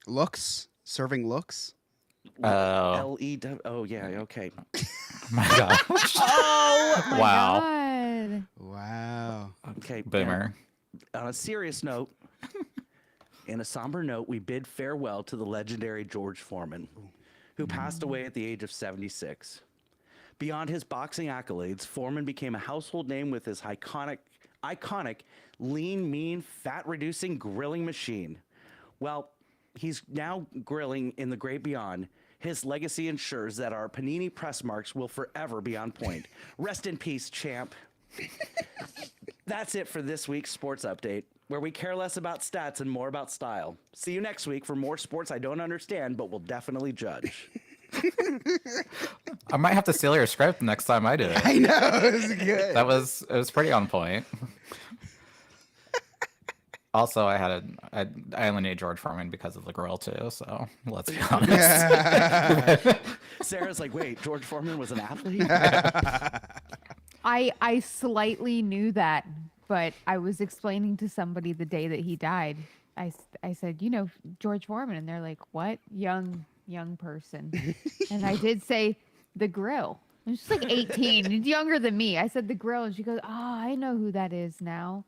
Looks? Serving looks? L-E-W. Oh, yeah, okay. My gosh. Oh my Wow. God. Wow. Okay. Boomer. On a serious note, in a somber note, we bid farewell to the legendary George Foreman, who passed away at the age of 76. Beyond his boxing accolades, Foreman became a household name with his iconic lean, mean, fat-reducing grilling machine. Well, he's now grilling in the great beyond. His legacy ensures that our Panini press marks will forever be on point. Rest in peace, champ. That's it for this week's sports update, where we care less about stats and more about style. See you next week for more sports I don't understand, but will definitely judge. I might have to steal your script next time I do it. I know, it was good. It was pretty on point. Also, I only knew George Foreman because of the grill too. So let's be honest. Sarah's like, wait, George Foreman was an athlete? I slightly knew that, but I was explaining to somebody the day that he died. I said, you know, George Foreman, and they're like, what? Young person. And I did say the grill. And she's like 18, and younger than me. I said the grill, and she goes, oh, I know who that is now.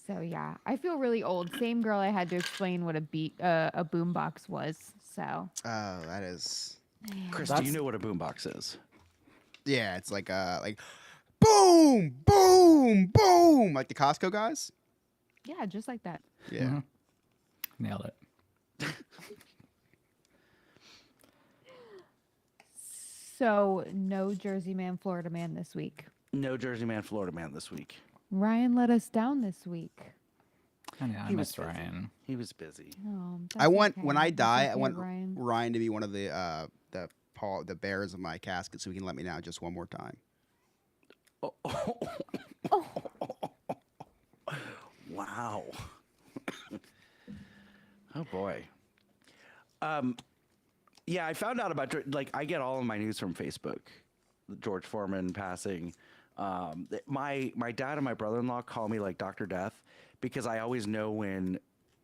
So yeah, I feel really old. Same girl I had to explain what a boombox was. So. Oh, that is. Chris, do you know what a boombox is? Yeah, it's like boom, boom, boom, like the Costco guys. Yeah, just like that. Yeah. Mhm. Nailed it. So no Jersey man, Florida man this week. No Jersey man, Florida man this week. Ryan let us down this week. I know, I He was missed busy. Ryan. He was busy. Oh, I want that's when I okay. die, That's I okay, want Ryan. Ryan to be one of the bearers of my casket, so he can let me down just one more time. Wow. Oh boy. Yeah, I found out about I get all of my news from Facebook. George Foreman passing. My dad and my brother-in-law call me like Dr. Death because I always know when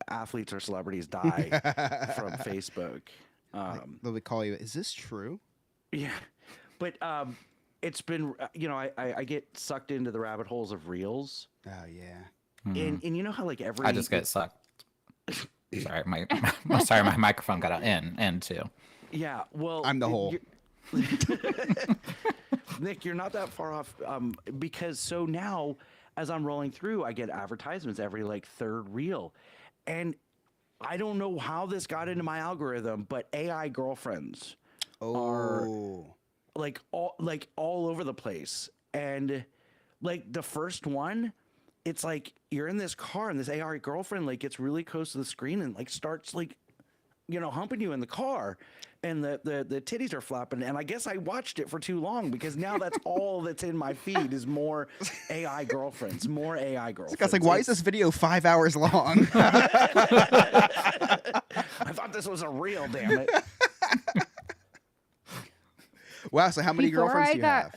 athletes or celebrities die from Facebook. They'll be call you. Is this true? Yeah, but it's been I get sucked into the rabbit holes of reels, Oh yeah. and you know how like every I just get sucked. Sorry, my microphone got out in too. Yeah, well, I'm the hole. Nick, you're not that far off, because so now as I'm rolling through, I get advertisements every like third reel, and I don't know how this got into my algorithm, but AI girlfriends are Oh. like all over the place. And like the first one, it's like you're in this car and this AI girlfriend like gets really close to the screen and like starts like, humping you in the car, and the titties are flapping. And I guess I watched it for too long, because now that's all that's in my feed is more AI girlfriends, more AI girlfriends. I was like, why is this video 5 hours long? I thought this was a reel, damn it. Wow. So how many Before girlfriends I do you got- have?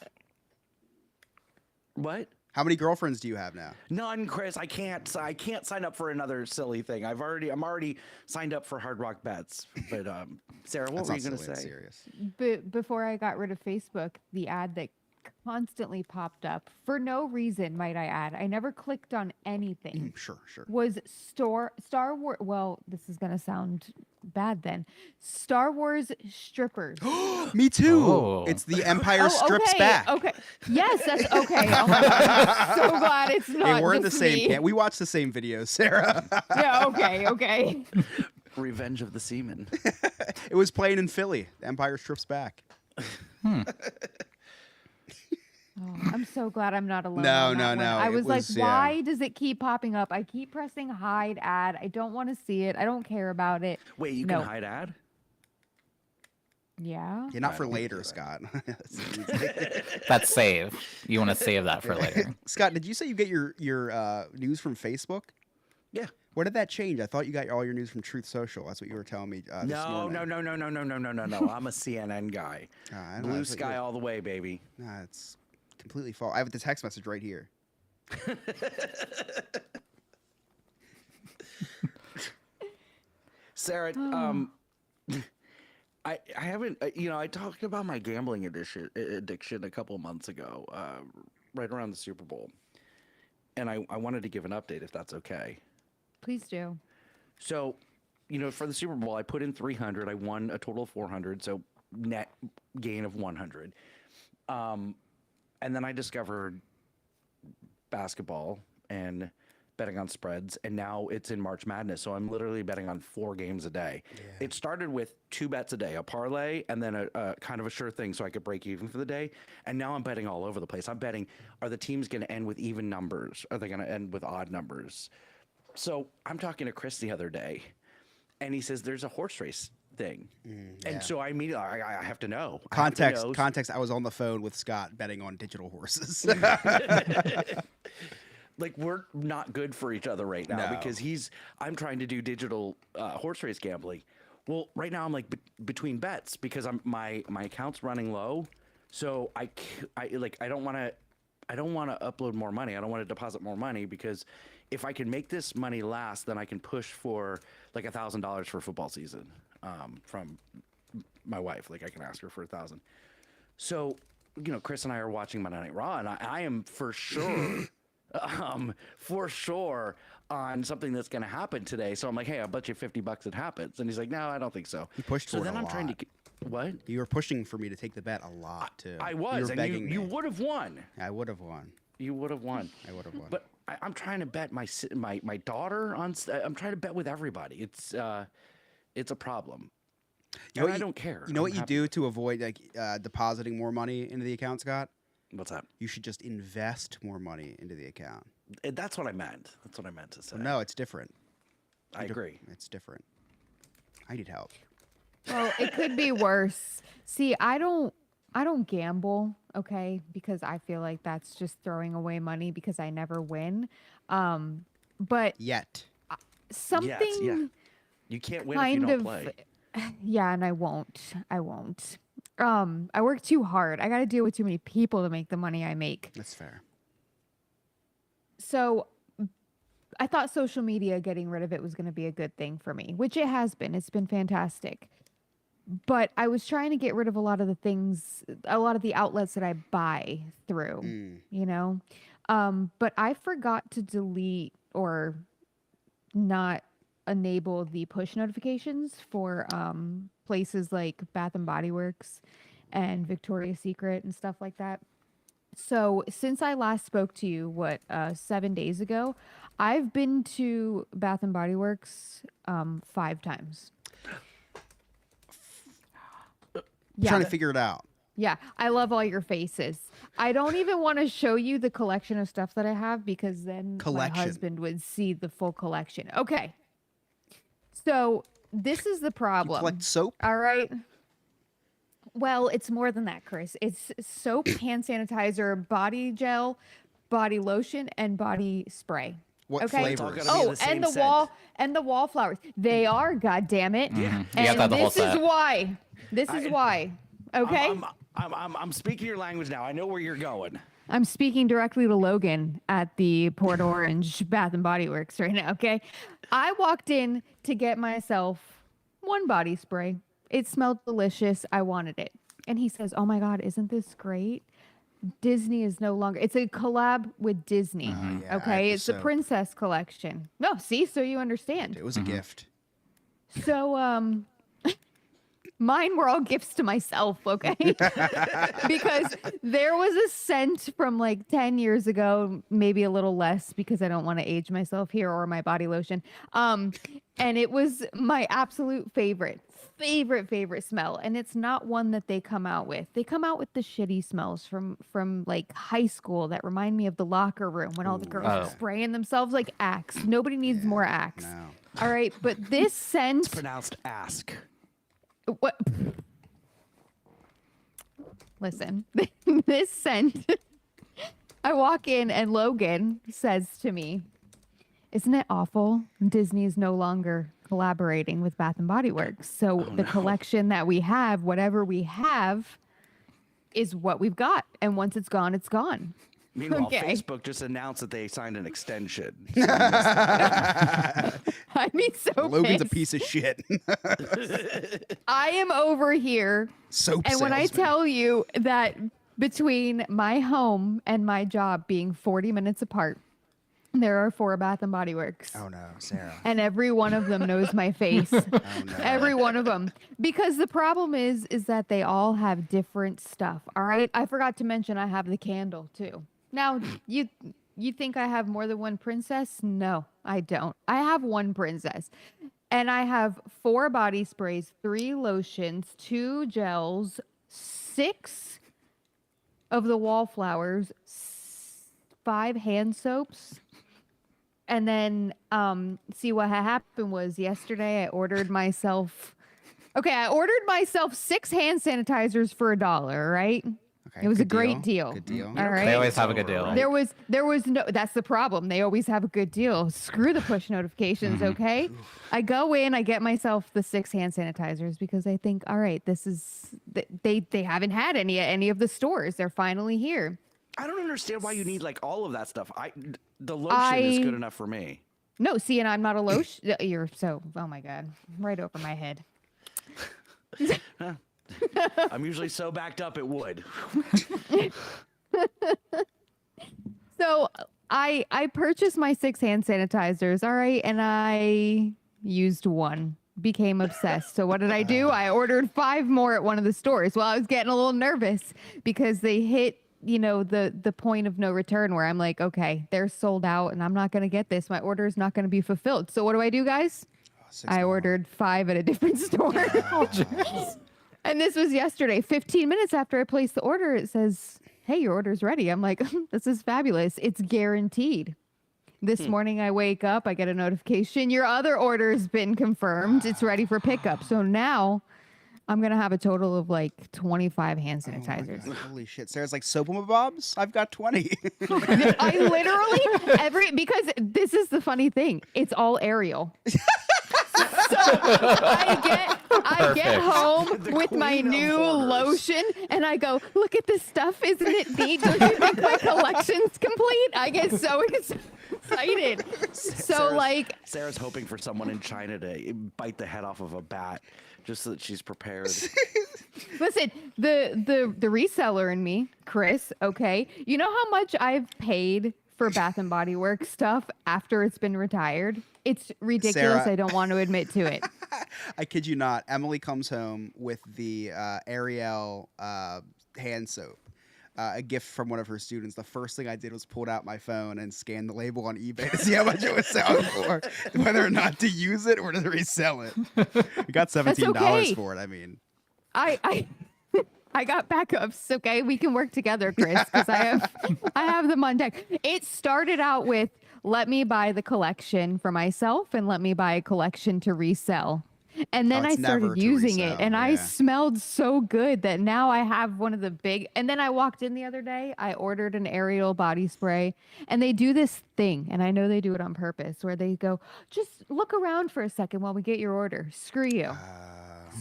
What? How many girlfriends do you have now? None, Chris. I can't sign up for another silly thing. I'm already signed up for Hard Rock Bets. But Sarah, what That's were not you going to silly, that's say? serious. But before I got rid of Facebook, the ad that constantly popped up for no reason, might I add, I never clicked on anything, Sure. was Star Wars. Well, this is gonna sound bad then. Star Wars strippers. Me too. Oh. It's the Empire Strips okay, Back. okay. Yes, that's okay. Oh my God, I'm so glad it's not. Hey, we're in the just same me. camp. We watch the same videos, Sarah. Yeah. Okay. Revenge of the Seaman. It was playing in Philly. The Empire Strips Back. Oh, I'm so glad I'm not alone. No, on that no, one. no, I it was like, was, yeah. why does it keep popping up? I keep pressing hide ad. I don't want to see it. I don't care about it. Wait, you No. can hide ad? Yeah. Yeah, not I for don't later, do Scott. That's save. You want to save that for later. Scott, did you say you get your news from Facebook? Yeah. What did that change? I thought you got all your news from Truth Social. That's what you were telling me this No. morning. I'm a CNN guy. I don't know, Blue that's what you sky were- all the way, baby. Nah, it's completely false. I have the text message right here. Sarah, I haven't, I talked about my gambling addiction a couple months ago, right around the Super Bowl. And I wanted to give an update, if that's okay. Please do. So, for the Super Bowl, I put in 300. I won a total of 400, so net gain of 100. And then I discovered basketball and betting on spreads, and now it's in March Madness, so I'm literally betting on 4 games a day. It started with 2 bets a day, a parlay, and then a kind of a sure thing so I could break even for the day. And now I'm betting all over the place. I'm betting, are the teams going to end with even numbers? Are they going to end with odd numbers? So I'm talking to Chris the other day, and he says there's a horse race thing. And so I immediately, I have to know. I have to know. Context, I was on the phone with Scott betting on digital horses. Like, we're not good for each other right now, No. because I'm trying to do digital horse race gambling. Well, right now I'm like between bets, because my account's running low. So I don't want to upload more money. I don't want to deposit more money, because if I can make this money last, then I can push for like $1,000 for football season from my wife. Like, I can ask her for $1,000. So, Chris and I are watching Monday Night Raw, and I am for sure on something that's going to happen today. So I'm like, hey, I'll bet you $50 it happens. And he's like, no, I don't think so. He pushed so for it then a I'm trying to lot. what? You were pushing for me to take the bet a lot, too. I You was, were and begging you me. would have won. I would have won. You would have won. I would have won. But I'm trying to bet my daughter on. I'm trying to bet with everybody. It's a problem. And I don't care. You know I'm what you happy. do to avoid depositing more money into the account, Scott? What's that? You should just invest more money into the account. That's what I meant. That's what I meant to say. No, it's different. I agree. It's different. I need help. Well, it could be worse. See, I don't gamble, okay, because I feel like that's just throwing away money because I never win. But Yet. something You can't win if you kind don't of play. yeah, and I won't. I work too hard. I got to deal with too many people to make the money I make. That's fair. So I thought social media, getting rid of it, was going to be a good thing for me, which it has been. It's been fantastic. But I was trying to get rid of a lot of the things, a lot of the outlets that I buy through, But I forgot to delete or not enable the push notifications for places like Bath and Body Works and Victoria's Secret and stuff like that. So since I last spoke to you, 7 days ago, I've been to Bath and Body Works 5 times. Trying to figure it out. Yeah, I love all your faces. I don't even want to show you the collection of stuff that I have because then my husband would see the full collection. Okay. So this is the problem. Collect soap? All right. Well, it's more than that, Chris. It's soap, hand sanitizer, body gel, body lotion, and body spray. What Okay. flavors? Oh, and the wallflowers. They are, goddammit. You And got that the whole this is set. why. This is why. Okay. I'm speaking your language now. I know where you're going. I'm speaking directly to Logan at the Port Orange Bath and Body Works right now, okay? I walked in to get myself one body spray. It smelled delicious. I wanted it. And he says, "Oh my God, isn't this great? Disney is no longer, it's a collab with Disney, yeah, okay? It's the so- Princess Collection." No, see, so you understand. It was a gift. So, mine were all gifts to myself, okay? Because there was a scent from like 10 years ago, maybe a little less because I don't want to age myself here, or my body lotion. And it was my absolute favorite smell. And it's not one that they come out with. They come out with the shitty smells from like high school that remind me of the locker room when all the girls are spraying themselves like Axe. Nobody needs more Axe. No. All right, but this scent. It's pronounced ask. What? Listen, this scent. I walk in and Logan says to me, "Isn't it awful? Disney is no longer collaborating with Bath and Body Works. So the collection that we have, whatever we have, is what we've got. And once it's gone, it's gone." Meanwhile, Okay. Facebook just announced that they signed an extension. I'd be so Logan's a pissed. piece of shit. I am over here. Soap And when I salesman. tell you that between my home and my job being 40 minutes apart, there are 4 Bath and Body Works. Oh no, Sarah. And every one of them knows my face. Oh no. Every one of them. Because the problem is that they all have different stuff. All right. I forgot to mention I have the candle too. Now, you think I have more than one princess? No, I don't. I have one princess. And I have 4 body sprays, 3 lotions, 2 gels, 6 of the wallflowers, 5 hand soaps. And then see what happened was yesterday I ordered myself 6 hand sanitizers for $1, right? Okay, It was a good great deal. Good deal. All right. They always have a good deal. Right. There was no, that's the problem. They always have a good deal. Screw the push notifications, okay? I go in, I get myself the 6 hand sanitizers because I think, all right, this is they haven't had any at any of the stores. They're finally here. I don't understand why you need like all of that stuff. The lotion is good enough for me. No, see, and I'm not a lotion. You're so, oh my God, right over my head. I'm usually so backed up it would. So I purchased my 6 hand sanitizers, all right, and I used one. Became obsessed. So what did I do? I ordered 5 more at one of the stores. Well, I was getting a little nervous because they hit, the point of no return where I'm like, okay, they're sold out and I'm not going to get this. My order is not going to be fulfilled. So what do I do, guys? 6 I more. ordered 5 at a different store. And this was yesterday. 15 minutes after I placed the order, it says, "Hey, your order's ready." I'm like, this is fabulous. It's guaranteed. This morning I wake up, I get a notification. Your other order has been confirmed. It's ready for pickup. So now I'm going to have a total of like 25 hand Oh my sanitizers. God, holy shit. Sarah's like, soap 'em bobs? I've got 20. I literally, because this is the funny thing. It's all Ariel. So I get Perfect. home The with my queen of new hoarders. lotion and I go, "Look at this stuff. Isn't it neat? Don't you think my collection's complete?" I get so excited. So Sarah's hoping for someone in China to bite the head off of a bat just so that she's prepared. listen, the reseller in me, Chris, okay? You know how much I've paid for Bath and Body Works stuff after it's been retired. It's ridiculous. Sarah- I don't want to admit to it. I kid you not. Emily comes home with the Ariel hand soap, a gift from one of her students. The first thing I did was pulled out my phone and scanned the label on eBay to see how much it was selling for, whether or not to use it or to resell it. We got $17 okay. for it. I mean, I got backups. Okay, we can work together, Chris, because I have them on deck. It started out with let me buy the collection for myself and let me buy a collection to resell. And then I it's never started to using it, resell, and I yeah. smelled so good that now I have one of the big. And then I walked in the other day. I ordered an Ariel body spray, and they do this thing, and I know they do it on purpose, where they go, just look around for a second while we get your order. Screw you.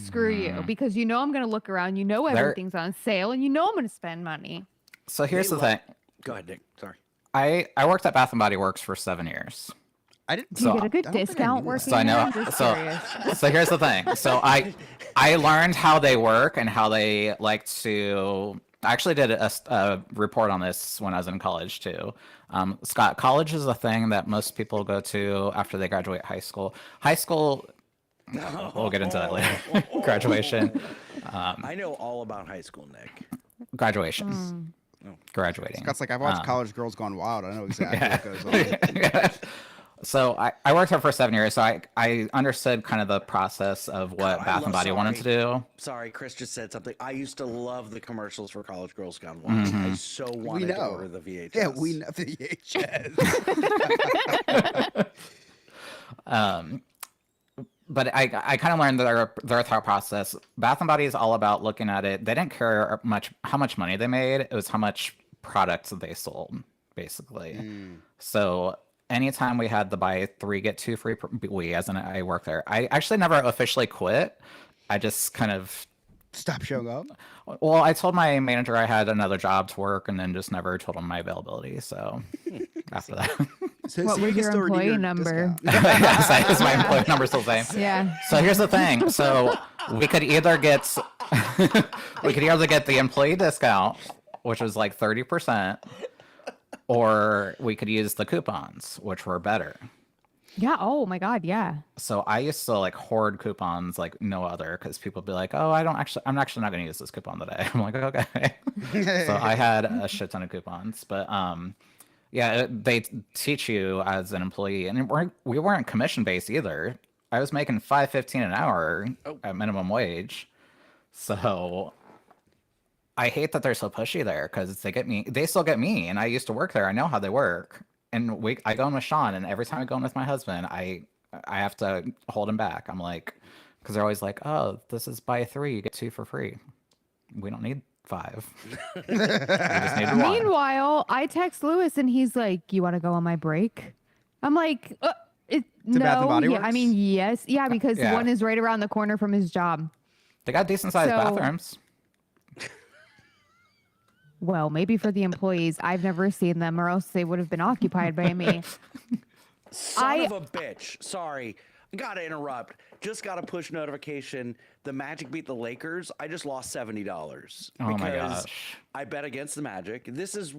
Screw you, because you know I'm going to look around. You know everything's on sale, and you know I'm going to spend money. So here's the thing. Go ahead, Nick. Sorry. I worked at Bath and Body Works for 7 years. I didn't. Do you get a good I don't think I discount knew that. working So I know. there? I'm just curious. So here's the thing. So I learned how they work and how they like to. I actually did a report on this when I was in college too. Scott, college is a thing that most people go to after they graduate high school. High school. We'll get into that later. Graduation. I know all about high school, Nick. Graduations. Graduating. Scott's like, I've watched College Girls Gone Wild. I know exactly what goes on. So I worked there for 7 years, so I understood kind of the process of what I Bath and Body wanted to do. Sorry, Chris just said something. I used to love the commercials for College Girls Gone Wild. I so wanted to order the VHS. Yeah, we know the VHS. But I kind of learned their thought process. Bath and Body is all about looking at it. They didn't care much how much money they made. It was how much products they sold, basically. So anytime we had the buy 3 get 2 free, we as in I work there. I actually never officially quit. I just kind of Stop showing up. Well, I told my manager I had another job to work, and then just never told him my availability. So after that, So, What you was can your still redeem employee number? discount. yes, is my employee number still the same? Yeah. So here's the thing. So we could either get the employee discount, which was like 30%, or we could use the coupons, which were better. Yeah. Oh my God. Yeah. So I used to like hoard coupons like no other, because people would be like, "Oh, I'm actually not going to use this coupon today." I'm like, "Okay." So I had a shit ton of coupons, but yeah, they teach you as an employee, and we weren't commission based either. I was making $5.15 an hour at minimum wage, so I hate that they're so pushy there, because they still get me, and I used to work there. I know how they work. And I go in with Sean, and every time I go in with my husband, I have to hold him back. I'm like, because they're always like, "Oh, this is buy 3, you get 2 for free." We don't need 5. We just need 1. Meanwhile, I text Lewis and he's like, "You want to go on my break?" I'm like, Bath and "No." Body Yeah, I Works? mean, yes. Yeah, because Yeah. one is right around the corner from his job. They got decent sized So- bathrooms. Well, maybe for the employees. I've never seen them, or else they would have been occupied by me. Son of a bitch. Sorry. Gotta interrupt. Just got a push notification. The Magic beat the Lakers. I just lost $70. Oh my because gosh. I bet against the Magic. This is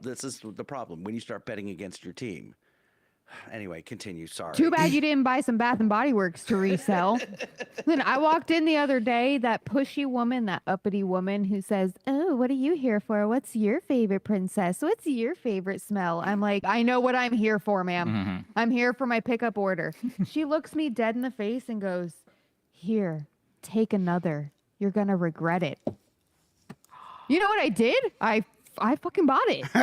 this is the problem when you start betting against your team. Anyway, continue. Sorry. Too bad you didn't buy some Bath and Body Works to resell. Then I walked in the other day, that pushy woman, that uppity woman who says, "Oh, what are you here for? What's your favorite princess? What's your favorite smell?" I'm like, "I know what I'm here for, ma'am. I'm here for my pickup order." She looks me dead in the face and goes, "Here, take another. You're going to regret it." You know what I did? I fucking bought it. So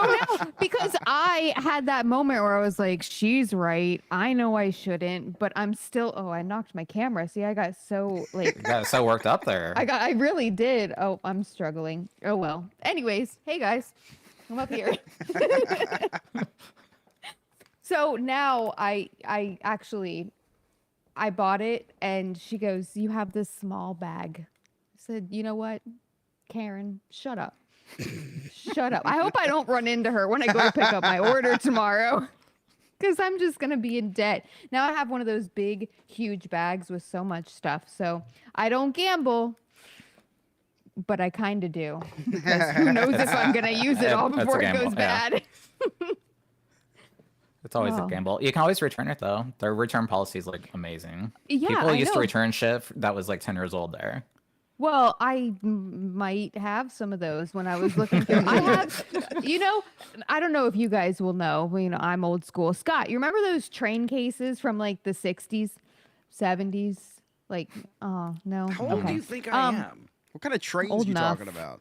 now, because I had that moment where I was like, she's right. I know I shouldn't, but I'm still, I knocked my camera. See, I got so like, Got so worked up there. I really did. Oh, I'm struggling. Oh, well. Anyways, hey guys, I'm up here. So now I bought it, and she goes, "You have this small bag." I said, "You know what? Karen, shut up. Shut up. I hope I don't run into her when I go to pick up my order tomorrow, because I'm just going to be in debt." Now I have one of those big, huge bags with so much stuff. So I don't gamble, but I kind of do. Because who knows if I'm gonna use it all That's a before it gamble, goes yeah. bad. It's always Oh. a gamble. You can always return it though. Their return policy is like amazing. Yeah, People I used to know. return shit that was like 10 years old there. Well, I might have some of those when I was looking through. I have, I don't know if you guys will know. I'm old school. Scott, you remember those train cases from like the 60s, 70s? Like, oh, no. How old do Okay. you think I am? What kind of trains Old you enough. talking about?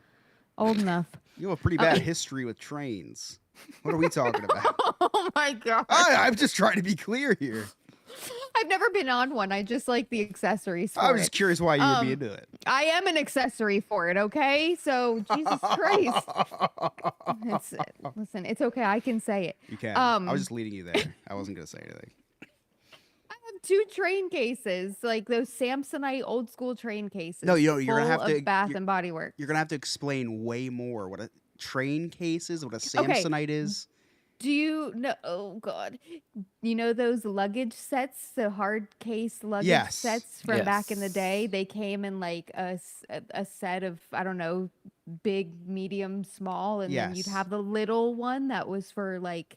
Old enough. You have a pretty bad history with trains. What are we talking about? Oh my God. I'm just trying to be clear here. I've never been on one. I just like the accessories for I was it. just curious why you would be into it. I am an accessory for it, okay? So, Jesus Christ. Listen, it's okay. I can say it. You can. I was just leading you there. I wasn't gonna say anything. I have 2 train cases, like those Samsonite old school train cases. No, you're gonna have full to. of Bath and Body Works. You're gonna have to explain way more what a train case is, what a Samsonite is. Do you know? Oh God, you know those luggage sets, the hard case luggage Yes. sets from back in the Yes. day. They came in like a set of, I don't know, big, medium, small, and then you'd Yes. have the little one that was for like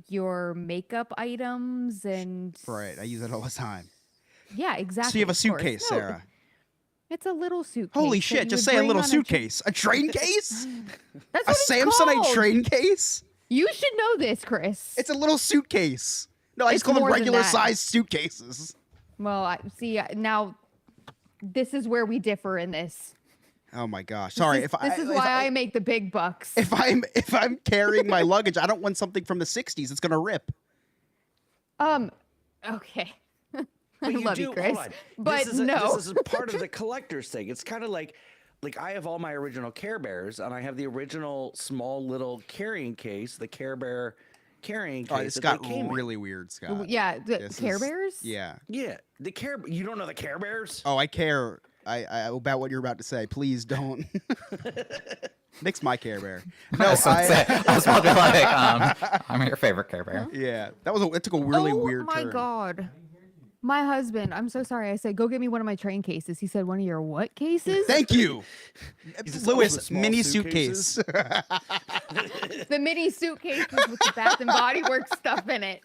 your makeup items and Right, I use it all the time. yeah, exactly. So you have a of course. suitcase, No, Sarah. It's a little suitcase. Holy that shit! you Just would say a bring little on train. suitcase. A train case? That's A what it's Samsonite called. train case? You should know this, Chris. It's a little suitcase. No, I just It's call them more than regular that. sized suitcases. Well, see now, this is where we differ in this. Oh my gosh! Sorry, This is why I make the big bucks. if I'm carrying my luggage, I don't want something from the '60s. It's gonna rip. Okay. I But you love do, you, Chris. hold on. But this is no. this is part of the collector's thing. It's kind of like I have all my original Care Bears, and I have the original small little carrying case, the Care Bear carrying case. Oh, it's that got they came in. really weird, Scott. Yeah, the This Care is- Bears? Yeah. Yeah, the Care. You don't know the Care Bears? Oh, I care. I about what you're about to say. Please don't. Nick's my Care Bear. No, I was about to be like, I'm your favorite Care Bear. yeah, that took a really weird my turn. God. My husband, I'm so sorry. I said, go get me one of my train cases. He said, one of your what cases? Thank you, just Lewis. called the small Mini suitcases? suitcase. The mini suitcases with the Bath and Body Works stuff in it.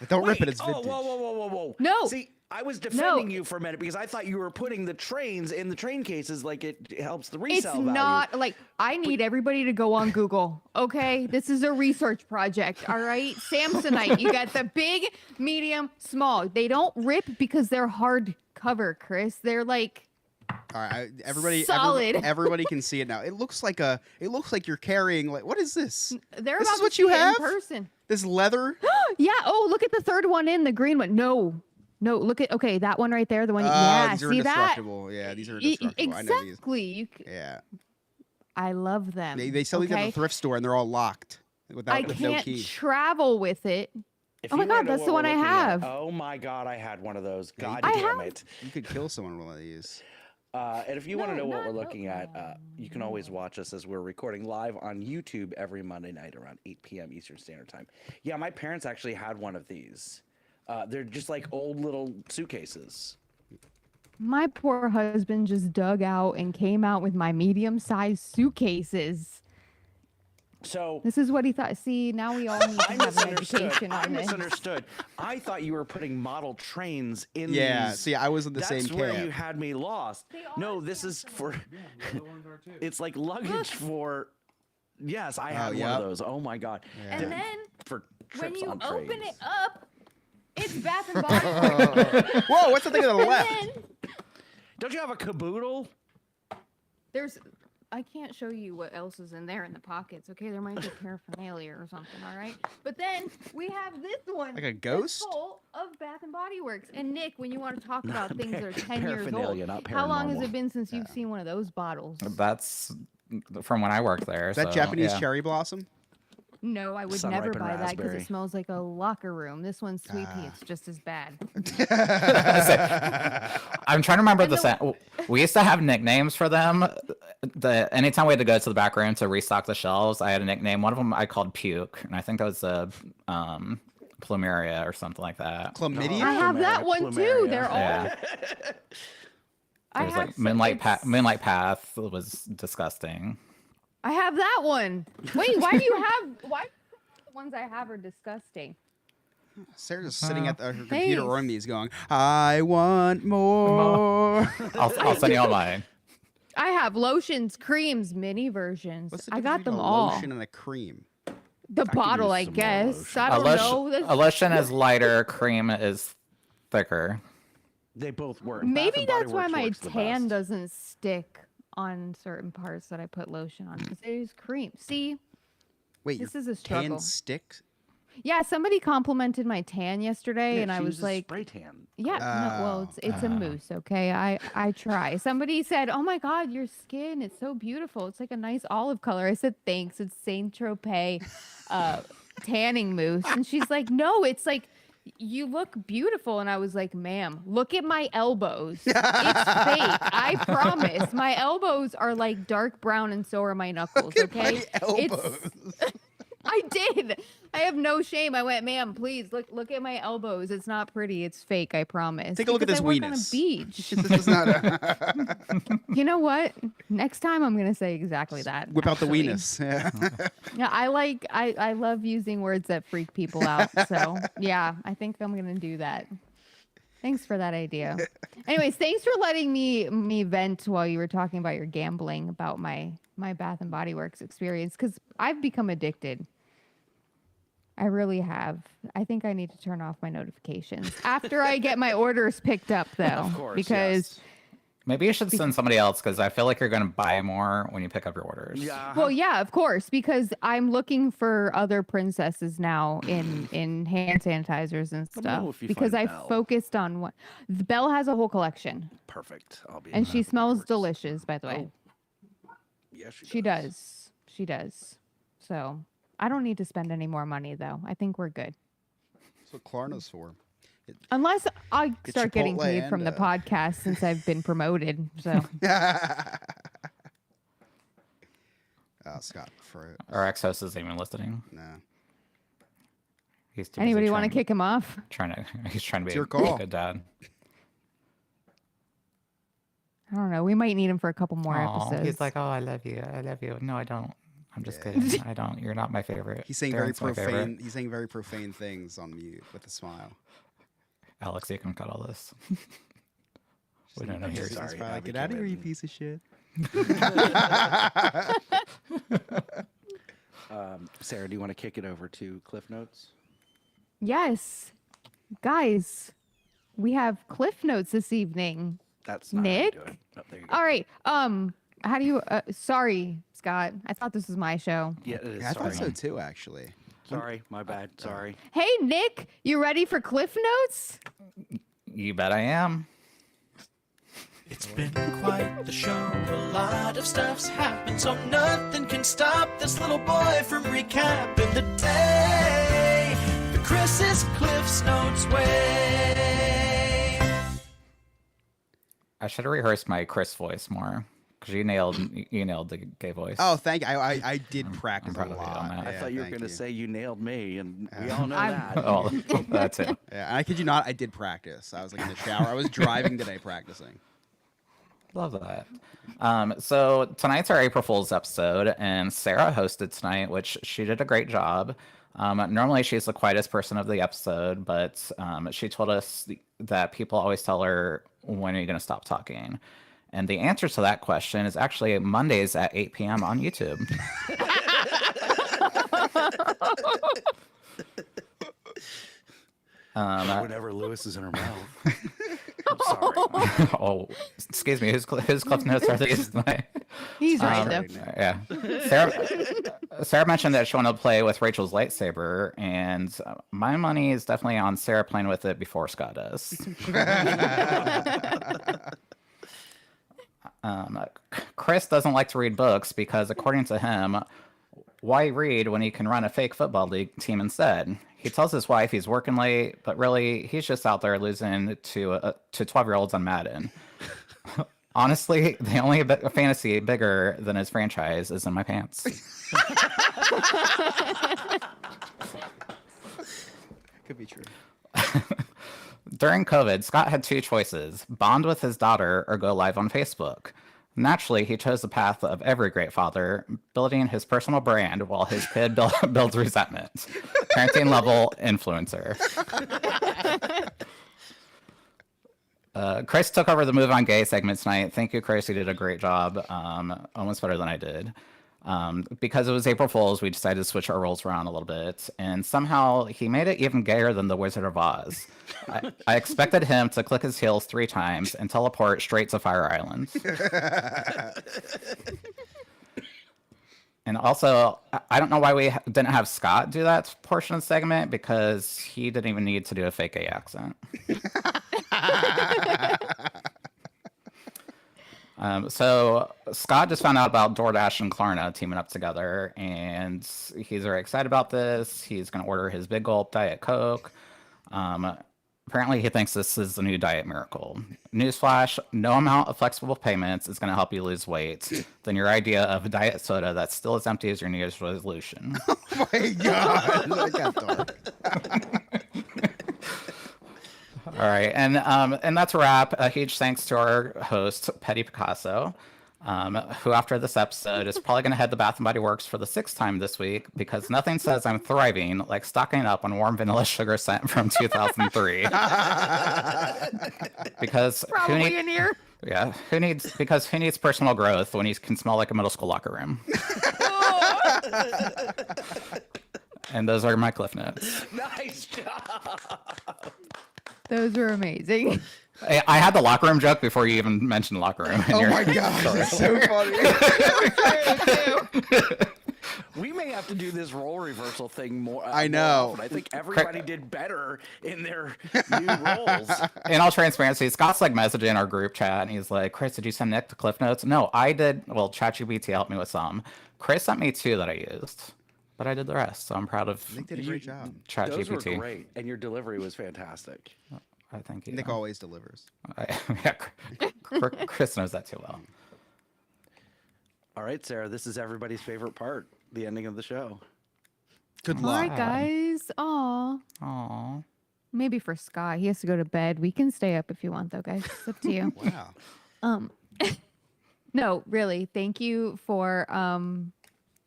Don't rip it. Wait, It's vintage. whoa. No. See, I was defending you for a minute because I thought you were putting the trains in the train cases like it helps the resale It's value. not like I need everybody to go on Google. Okay, this is a research project. All right, Samsonite. You got the big, medium, small. They don't rip because they're hard cover, Chris. They're like All right, everybody, Solid. everybody can see it now. It looks like you're carrying like what is this? they're This about is to what see you it have? in person. This leather? Yeah. Oh, look at the third one in the green one. No. Look at that one right there. The one. Yeah. These are See that? indestructible. Yeah, these are indestructible. I know these. Exactly. Yeah, I love them. they sell these at okay? the thrift store and they're all locked I with no can't key. travel with it. If Oh my you wanna God, know that's what the we're one I looking at- have. Oh my God, I had one of those. God I damn have- it. You could kill someone with one of these. And if you want to No, know what not- we're looking at, you can always watch us as we're recording live on YouTube every Monday night around 8 p.m. Eastern Standard Time. Yeah, my parents actually had one of these. They're just like old little suitcases. My poor husband just dug out and came out with my medium-sized suitcases. So This is what he thought. See, now we all need to I have an misunderstood. education I on this. misunderstood. I thought you were putting model trains in Yeah, these. see, I was in the That's same where camp. you had me lost. No, this is for. It's like luggage for. Yes, I had one yep. of those. Oh my God. And Dude, then for when trips you on open trains. it up, it's Bath and Body Works. Whoa, what's the thing on the And left? then Don't you have a caboodle? there's, I can't show you what else is in there in the pockets. Okay, there might be paraphernalia or something. All right, but then we have this one, Like a that's ghost? full of Bath and Body Works. And Nick, when you want to talk about things that are 10 years old, Paraphernalia, not how long has paranormal. it been since you've seen one of those bottles? That's from when I worked there. Is that so, Japanese yeah. cherry blossom? No, I would Sun never ripened buy that because raspberry. it smells like a locker room. This one's sweet pea. It's just as bad. I'm trying to remember the And set. We used to have nicknames for them. Anytime we had to go to the back room to restock the shelves, I had a nickname. One of them I called Puke, and I think that was a plumeria or something like that. Chlamydia? I have that Plumeria, one too. plumeria. They're all. Yeah. I There's have like some- it's- Moonlight Path was disgusting. I have that one. Wait, why do you have? Why the ones I have are disgusting? Sarah's just sitting at her computer Thanks. on these going, I want more. I'll send you all mine. I have lotions, creams, mini versions. What's the I difference got them between a all. lotion and a cream? The bottle, use I some more guess. lotion. I don't know. That's- A lotion is lighter, cream is thicker. They both work. Maybe Bath and Body that's why Works my works the tan best. doesn't stick on certain parts that I put lotion on because I use cream. See, Wait, This your is a struggle. tan stick? yeah, somebody complimented my tan yesterday, Yeah, and I she was uses like, spray tan. yeah, no, well, it's a mousse, okay? I try. Somebody said, "Oh my God, your skin, it's so beautiful. It's like a nice olive color." I said, "Thanks. It's Saint Tropez tanning mousse." And she's like, "No, it's like you look beautiful." And I was like, "Ma'am, look at my elbows. It's fake. I promise. My elbows are like dark brown, and so are my knuckles. Okay, My elbows. I did. I have no shame. I went, "Ma'am, please look at my elbows. It's not pretty. It's fake. I promise." Take a look at Because this I work on a weenus. beach. This is not a- You know what? Next time I'm gonna say exactly that. Whip out the actually. weenus. Yeah. Yeah, I love using words that freak people out. So yeah, I think I'm gonna do that. Thanks for that idea. Anyways, thanks for letting me vent while you were talking about your gambling about my Bath and Body Works experience because I've become addicted. I really have. I think I need to turn off my notifications after I get my orders picked up, though. Of course, because Maybe you should send somebody else because I feel like you're going to buy more when you pick up your orders. Yeah. well, yeah, of course, because I'm looking for other princesses now in hand sanitizers and Let me know stuff if you because I find Belle. focused on one. Belle has a whole collection, Perfect. I'll be. and in she Bath and Body smells Works. delicious, by the way. Yeah, She does. She does. So I don't need to spend any more money, though. I think we're good. That's what Klarna's for. Unless I start getting Chipotle paid from and, the podcast since I've been promoted. So Scott, for Our ex-host isn't even listening. no. He's too busy anybody want to trying- kick him off? He's trying to be your a call. good dad. I don't know. We might need him for a couple more Aw, episodes. he's like, "Oh, I love you. I love you." No, I don't. I'm just kidding. I don't. You're not my favorite. He's saying Darren's my very favorite. profane. He's saying very profane things on mute with a smile. Alex, you can cut all this. We don't know here. He's Sorry, probably like, Abby get out of came here, you in. piece of shit. Sarah, do you want to kick it over to Cliff Notes? Yes. Guys, we have Cliff Notes this evening. That's not how you do Nick? it. Oh, there you go. All right. How do you sorry, Scott. I thought this was my show. Yeah, it is. I thought Sorry. so too, actually. Sorry, my bad. Sorry. Hey Nick, you ready for Cliff Notes? You bet I am. It's been quite the show. A lot of stuff's happened, so nothing can stop this little boy from recapping the day the Chris's Cliff's Notes way. I should have rehearsed my Chris voice more because you nailed the gay voice. Oh, thank you. I did practice a proud of you on lot. that. I Yeah, thought you were thank going to say you nailed me, and we all know I'm- that. Oh, that's it. Yeah, and I kid you not, I did practice. I was like in the shower. I was driving today practicing. Love that. So tonight's our April Fool's episode, and Sarah hosted tonight, which she did a great job. Normally, she's the quietest person of the episode, but she told us that people always tell her, when are you going to stop talking? And the answer to that question is actually Mondays at 8 p.m. on YouTube. Whenever Lewis is in her mouth. I'm sorry. Oh, excuse me. Whose Cliff Notes are these tonight? He's right though. Yeah. Sarah mentioned that she wanted to play with Rachel's lightsaber, and my money is definitely on Sarah playing with it before Scott does. Chris doesn't like to read books because, according to him, why read when he can run a fake football league team instead? He tells his wife he's working late, but really he's just out there losing to 12-year-olds on Madden. Honestly, the only fantasy bigger than his franchise is in my pants. Could be true. During COVID, Scott had two choices: bond with his daughter or go live on Facebook. Naturally, he chose the path of every great father, building his personal brand while his kid builds resentment. Parenting level influencer. Chris took over the Move On Gay segment tonight. Thank you, Chris. You did a great job. Almost better than I did. Because it was April Fool's, we decided to switch our roles around a little bit. And somehow he made it even gayer than the Wizard of Oz. I expected him to click his heels 3 times and teleport straight to Fire Island. And also, I don't know why we didn't have Scott do that portion of the segment, because he didn't even need to do a fake gay accent. So Scott just found out about DoorDash and Klarna teaming up together, and he's very excited about this. He's going to order his Big Gulp Diet Coke. Apparently, he thinks this is the new diet miracle. Newsflash, no amount of flexible payments is going to help you lose weight than your idea of a diet soda that's still as empty as your New Year's resolution. Oh my God. That got dark. All right, and that's a wrap. A huge thanks to our host, Petty Picasso, who after this episode is probably going to head to Bath & Body Works for the 6th time this week, because nothing says I'm thriving like stocking up on warm vanilla sugar scent from 2003. Because Probably in here. Yeah, who needs personal growth when he can smell like a middle school locker room? And those are my cliff notes. Nice job. Those were amazing. I had the locker room joke before you even mentioned locker room. Oh my God, that's so funny. We may have to do this role reversal thing more. I know. More often. I think everybody did better in their new roles. In all transparency, Scott's like messaging our group chat, and he's like, "Chris, did you send Nick the cliff notes?" No, I did. Well, ChatGPT helped me with some. Chris sent me 2 that I used, but I did the rest. So I'm proud of Nick did a great job. Those were ChatGPT. great, and your delivery was fantastic. I think Nick always delivers. Yeah, Chris knows that too well. All right, Sarah, this is everybody's favorite part, the ending of the show. Good All luck. right, guys. Aw. Aw. Maybe for Scott. He has to go to bed. We can stay up if you want, though, guys. It's up to you. Wow. No, really. Thank you for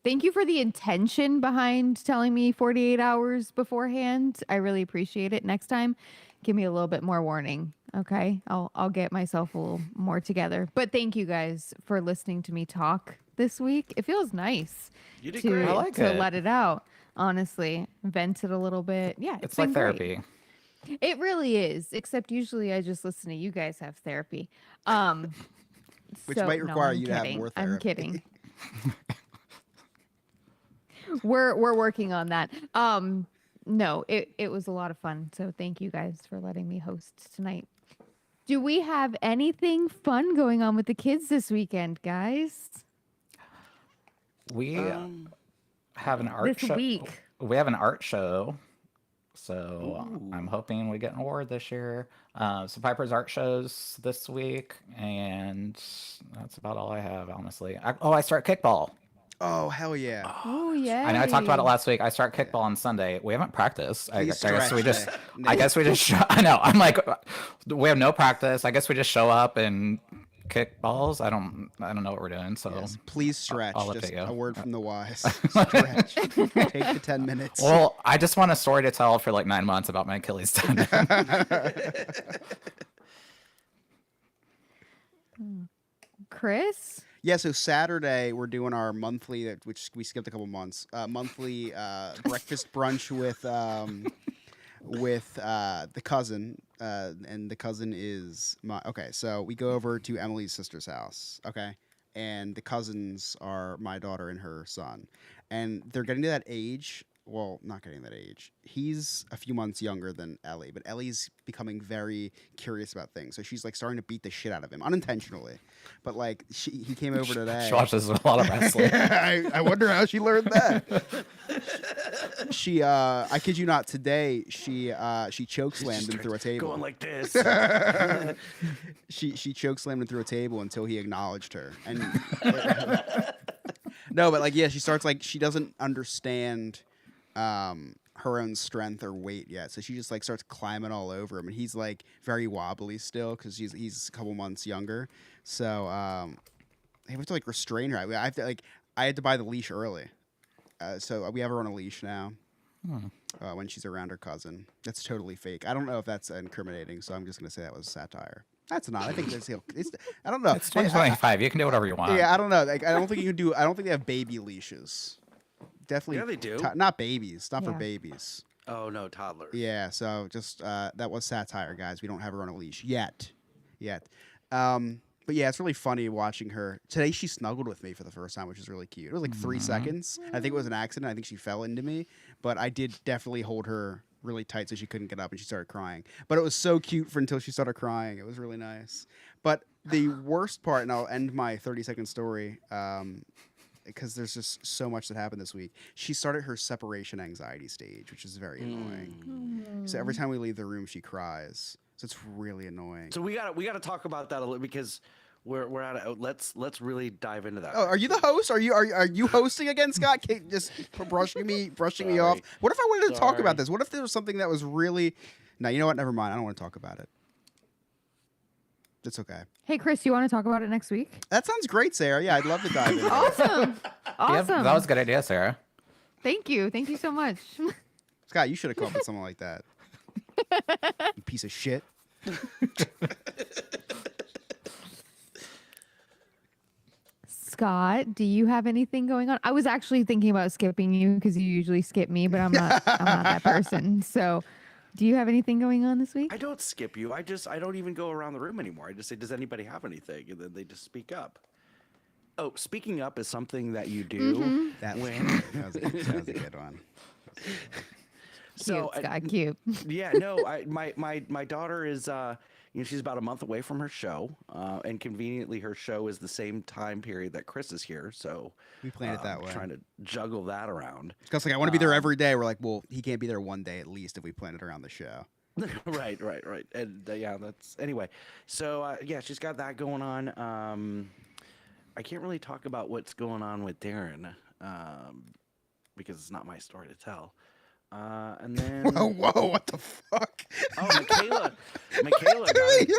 the intention behind telling me 48 hours beforehand. I really appreciate it. Next time, give me a little bit more warning. Okay, I'll get myself a little more together. But thank you guys for listening to me talk this week. It feels nice You did to, great. I like to it. let it out. Honestly, vent it a little bit. Yeah, It's been like great. therapy. It really is. Except usually I just listen to you guys have therapy. Which So- might no, require I'm you to have kidding. more I'm therapy. kidding. We're working on that. No, it was a lot of fun. So thank you guys for letting me host tonight. Do we have anything fun going on with the kids this weekend, guys? We have an art This show. week. We have an art show. So I'm hoping we get an award this year. So Piper's art shows this week, and that's about all I have, honestly. I start kickball. Oh, hell yeah. Oh yeah. I know I talked about it last week. I start kickball on Sunday. We haven't practiced. I Please guess we just. stretch, I Nick. guess we just. I know. I'm like, we have no practice. I guess we just show up and kick balls. I don't know what we're doing. So Yes, please stretch. I'll Just update you. a word from the wise. Stretch. Take the 10 minutes. well, I just want a story to tell for like 9 months about my Achilles tendon. Chris? Yeah, so Saturday we're doing our monthly, which we skipped a couple months, monthly breakfast brunch with the cousin, and the cousin is my. Okay, so we go over to Emily's sister's house. Okay, and the cousins are my daughter and her son, and they're getting to that age. Well, not getting that age. He's a few months younger than Ellie, but Ellie's becoming very curious about things. So she's like starting to beat the shit out of him unintentionally. But like he came over today. She watches a lot of wrestling. I wonder how she learned that. She I kid you not, today she choke slammed him through a table. Going like this. She choke slammed him through a table until he acknowledged her. And no, but like yeah, she starts like she doesn't understand her own strength or weight yet, so she just like starts climbing all over him, and he's like very wobbly still because he's a couple months younger. So I have to like restrain her. I had to buy the leash early, so we have her on a leash now. When she's around her cousin. That's totally fake. I don't know if that's incriminating, so I'm just gonna say that was satire. That's not. I think it's I don't know. It's 2025. You can do whatever you want. Yeah, I don't know. Like, I don't think you can do. I don't think they have baby leashes. Definitely. Yeah, they do. Not babies. Not for Yeah. babies. Oh no, toddlers. Yeah. So just that was satire, guys. We don't have her on a leash yet. But yeah, it's really funny watching her. Today she snuggled with me for the first time, which is really cute. It was like 3 seconds. I think it was an accident. I think she fell into me, but I did definitely hold her really tight so she couldn't get up and she started crying. But it was so cute until she started crying. It was really nice. But the worst part, and I'll end my 30-second story, because there's just so much that happened this week. She started her separation anxiety stage, which is very annoying. So every time we leave the room, she cries. So it's really annoying. So we gotta talk about that a little because we're at a, let's really dive into that. Oh, are you the host? Are you hosting again, Scott? Just brushing me off. What if I wanted to talk about this? What if there was something that was really? No, you know what? Never mind. I don't want to talk about it. It's okay. Hey, Chris, you want to talk about it next week? That sounds great, Sarah. Yeah, I'd love to dive into it. Awesome. Yeah, Awesome. that was a good idea, Sarah. Thank you. Thank you so much. Scott, you should have come up with something like that. You piece of shit. Scott, do you have anything going on? I was actually thinking about skipping you because you usually skip me, but I'm not that person. So, do you have anything going on this week? I don't skip you. I don't even go around the room anymore. I just say, does anybody have anything? And then they just speak up. Oh, speaking up is something that you do. That was a good one. So, Cute, Scott, cute. yeah, no, my daughter is she's about a month away from her show, and conveniently her show is the same time period that Chris is here, so We planned it that way. Trying to juggle that around. Scott's like, I want to be there every day. We're like, well, he can't be there one day at least if we plan it around the show. right, and yeah, that's anyway. So yeah, she's got that going on. I can't really talk about what's going on with Darren because it's not my story to tell. And then Whoa, what the fuck? oh, Michaela got it.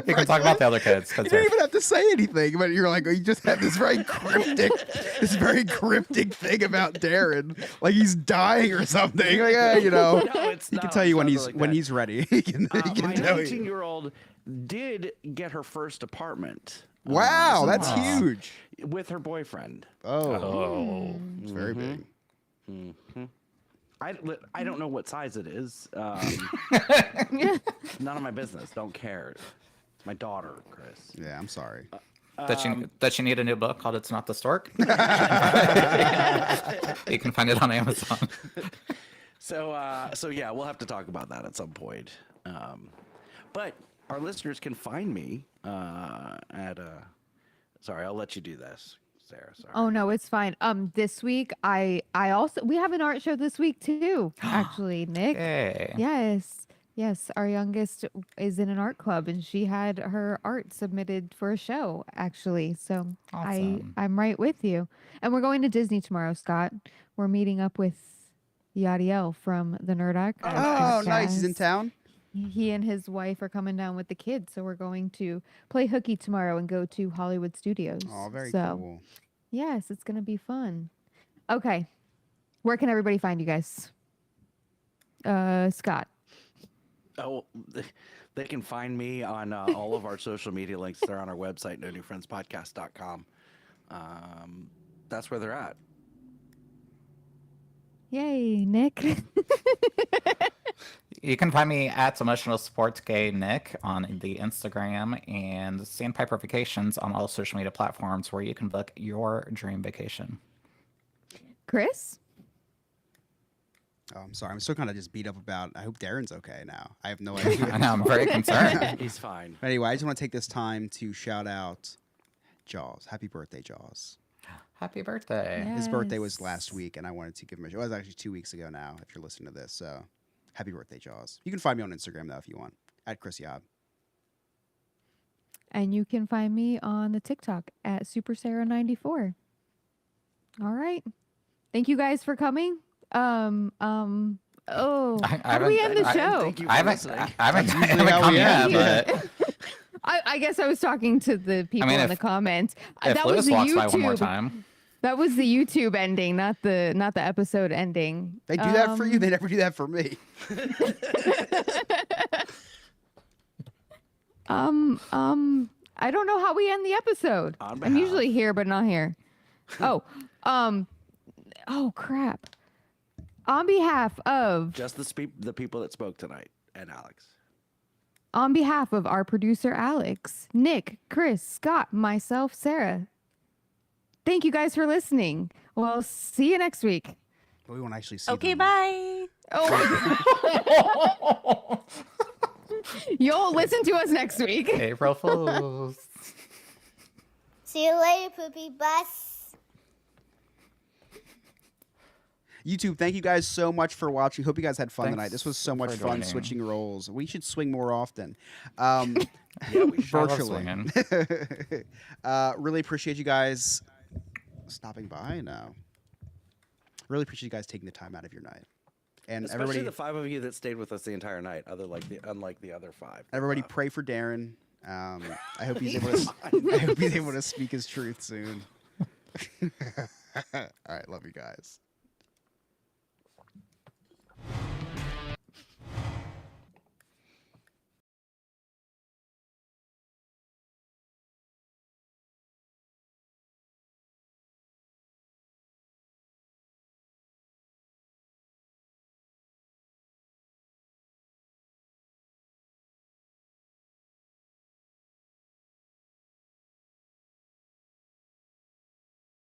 You can talk about the other kids. You 'cause didn't even have to say anything, but you're like, you just had this very cryptic thing about Darren, like he's dying or something. Like, yeah, No, it's he can not. tell you It's when not like when that. he's ready. He can My tell you. 19-year-old did get her first apartment. Wow, that's Wow. huge. With her boyfriend. Oh. It's very big. I don't know what size it is. None of my business. Don't care. It's my daughter, Chris. Yeah, I'm sorry. Does she need a new book called "It's Not the Stork"? You can find it on Amazon. So yeah, we'll have to talk about that at some point. But our listeners can find me at. Sorry, I'll let you do this, Sarah. Sorry. Oh no, it's fine. This week we have an art show this week too. Actually, Nick. Hey. Yes. Our youngest is in an art club, and she had her art submitted for a show. Actually, so Awesome. I'm right with you. And we're going to Disney tomorrow, Scott. We're meeting up with Yadiel from the Nerdoc. Oh, nice. He's in town. He and his wife are coming down with the kids, so we're going to play hooky tomorrow and go to Hollywood Studios. Oh, very so, cool. Yes, it's going to be fun. Okay. Where can everybody find you guys? Scott. Oh, they can find me on all of our social media links. They're on our website, nonewfriendspodcast.com. That's where they're at. Yay, Nick. You can find me at Emotional Sports Gay Nick on the Instagram and Sandpiper Vacations on all social media platforms where you can book your dream vacation. Chris? Oh, I'm sorry. I'm still kind of just beat up about. I hope Darren's okay now. I have no idea. I know, I'm very concerned. He's fine. But anyway, I just want to take this time to shout out Jaws. Happy birthday, Jaws. Happy birthday. His birthday was Yes. last week, and I wanted to give him a. It was actually 2 weeks ago now. If you're listening to this, so happy birthday, Jaws. You can find me on Instagram though if you want at Chris Yob. And you can find me on the TikTok at SuperSarah94. All right. Thank you guys for coming. Oh, I how do we end the haven't- show? Thank you I for haven't, listening. I haven't, I usually haven't how come we yet, end. but I guess I was talking to the people mean, in if- the comments. if That was Lewis the walks by one more YouTube. time, That was the YouTube ending, not the episode ending. They do that for you. They never do that for me. I don't know how we end the episode. On I'm behalf- usually here, but not here. Oh, oh crap. On behalf of, Just the people that spoke tonight and Alex. on behalf of our producer Alex, Nick, Chris, Scott, myself, Sarah. Thank you guys for listening. We'll see you next week. But we won't actually see Okay, them. bye. Oh, you'll listen to us next week. April Fools. See you later, poopy bus. YouTube, thank you guys so much for watching. Hope you guys had fun Thanks tonight. This was so much for fun joining. switching roles. We should swing more often. Yeah, we should. I love Virtually. swinging. Really appreciate you guys stopping by now. Really appreciate you guys taking the time out of your night. And Especially everybody, the 5 of you that stayed with us the entire night, unlike the other 5. everybody pray for Darren. I hope he's able to. I hope he's able to speak his truth soon. All right, love you guys.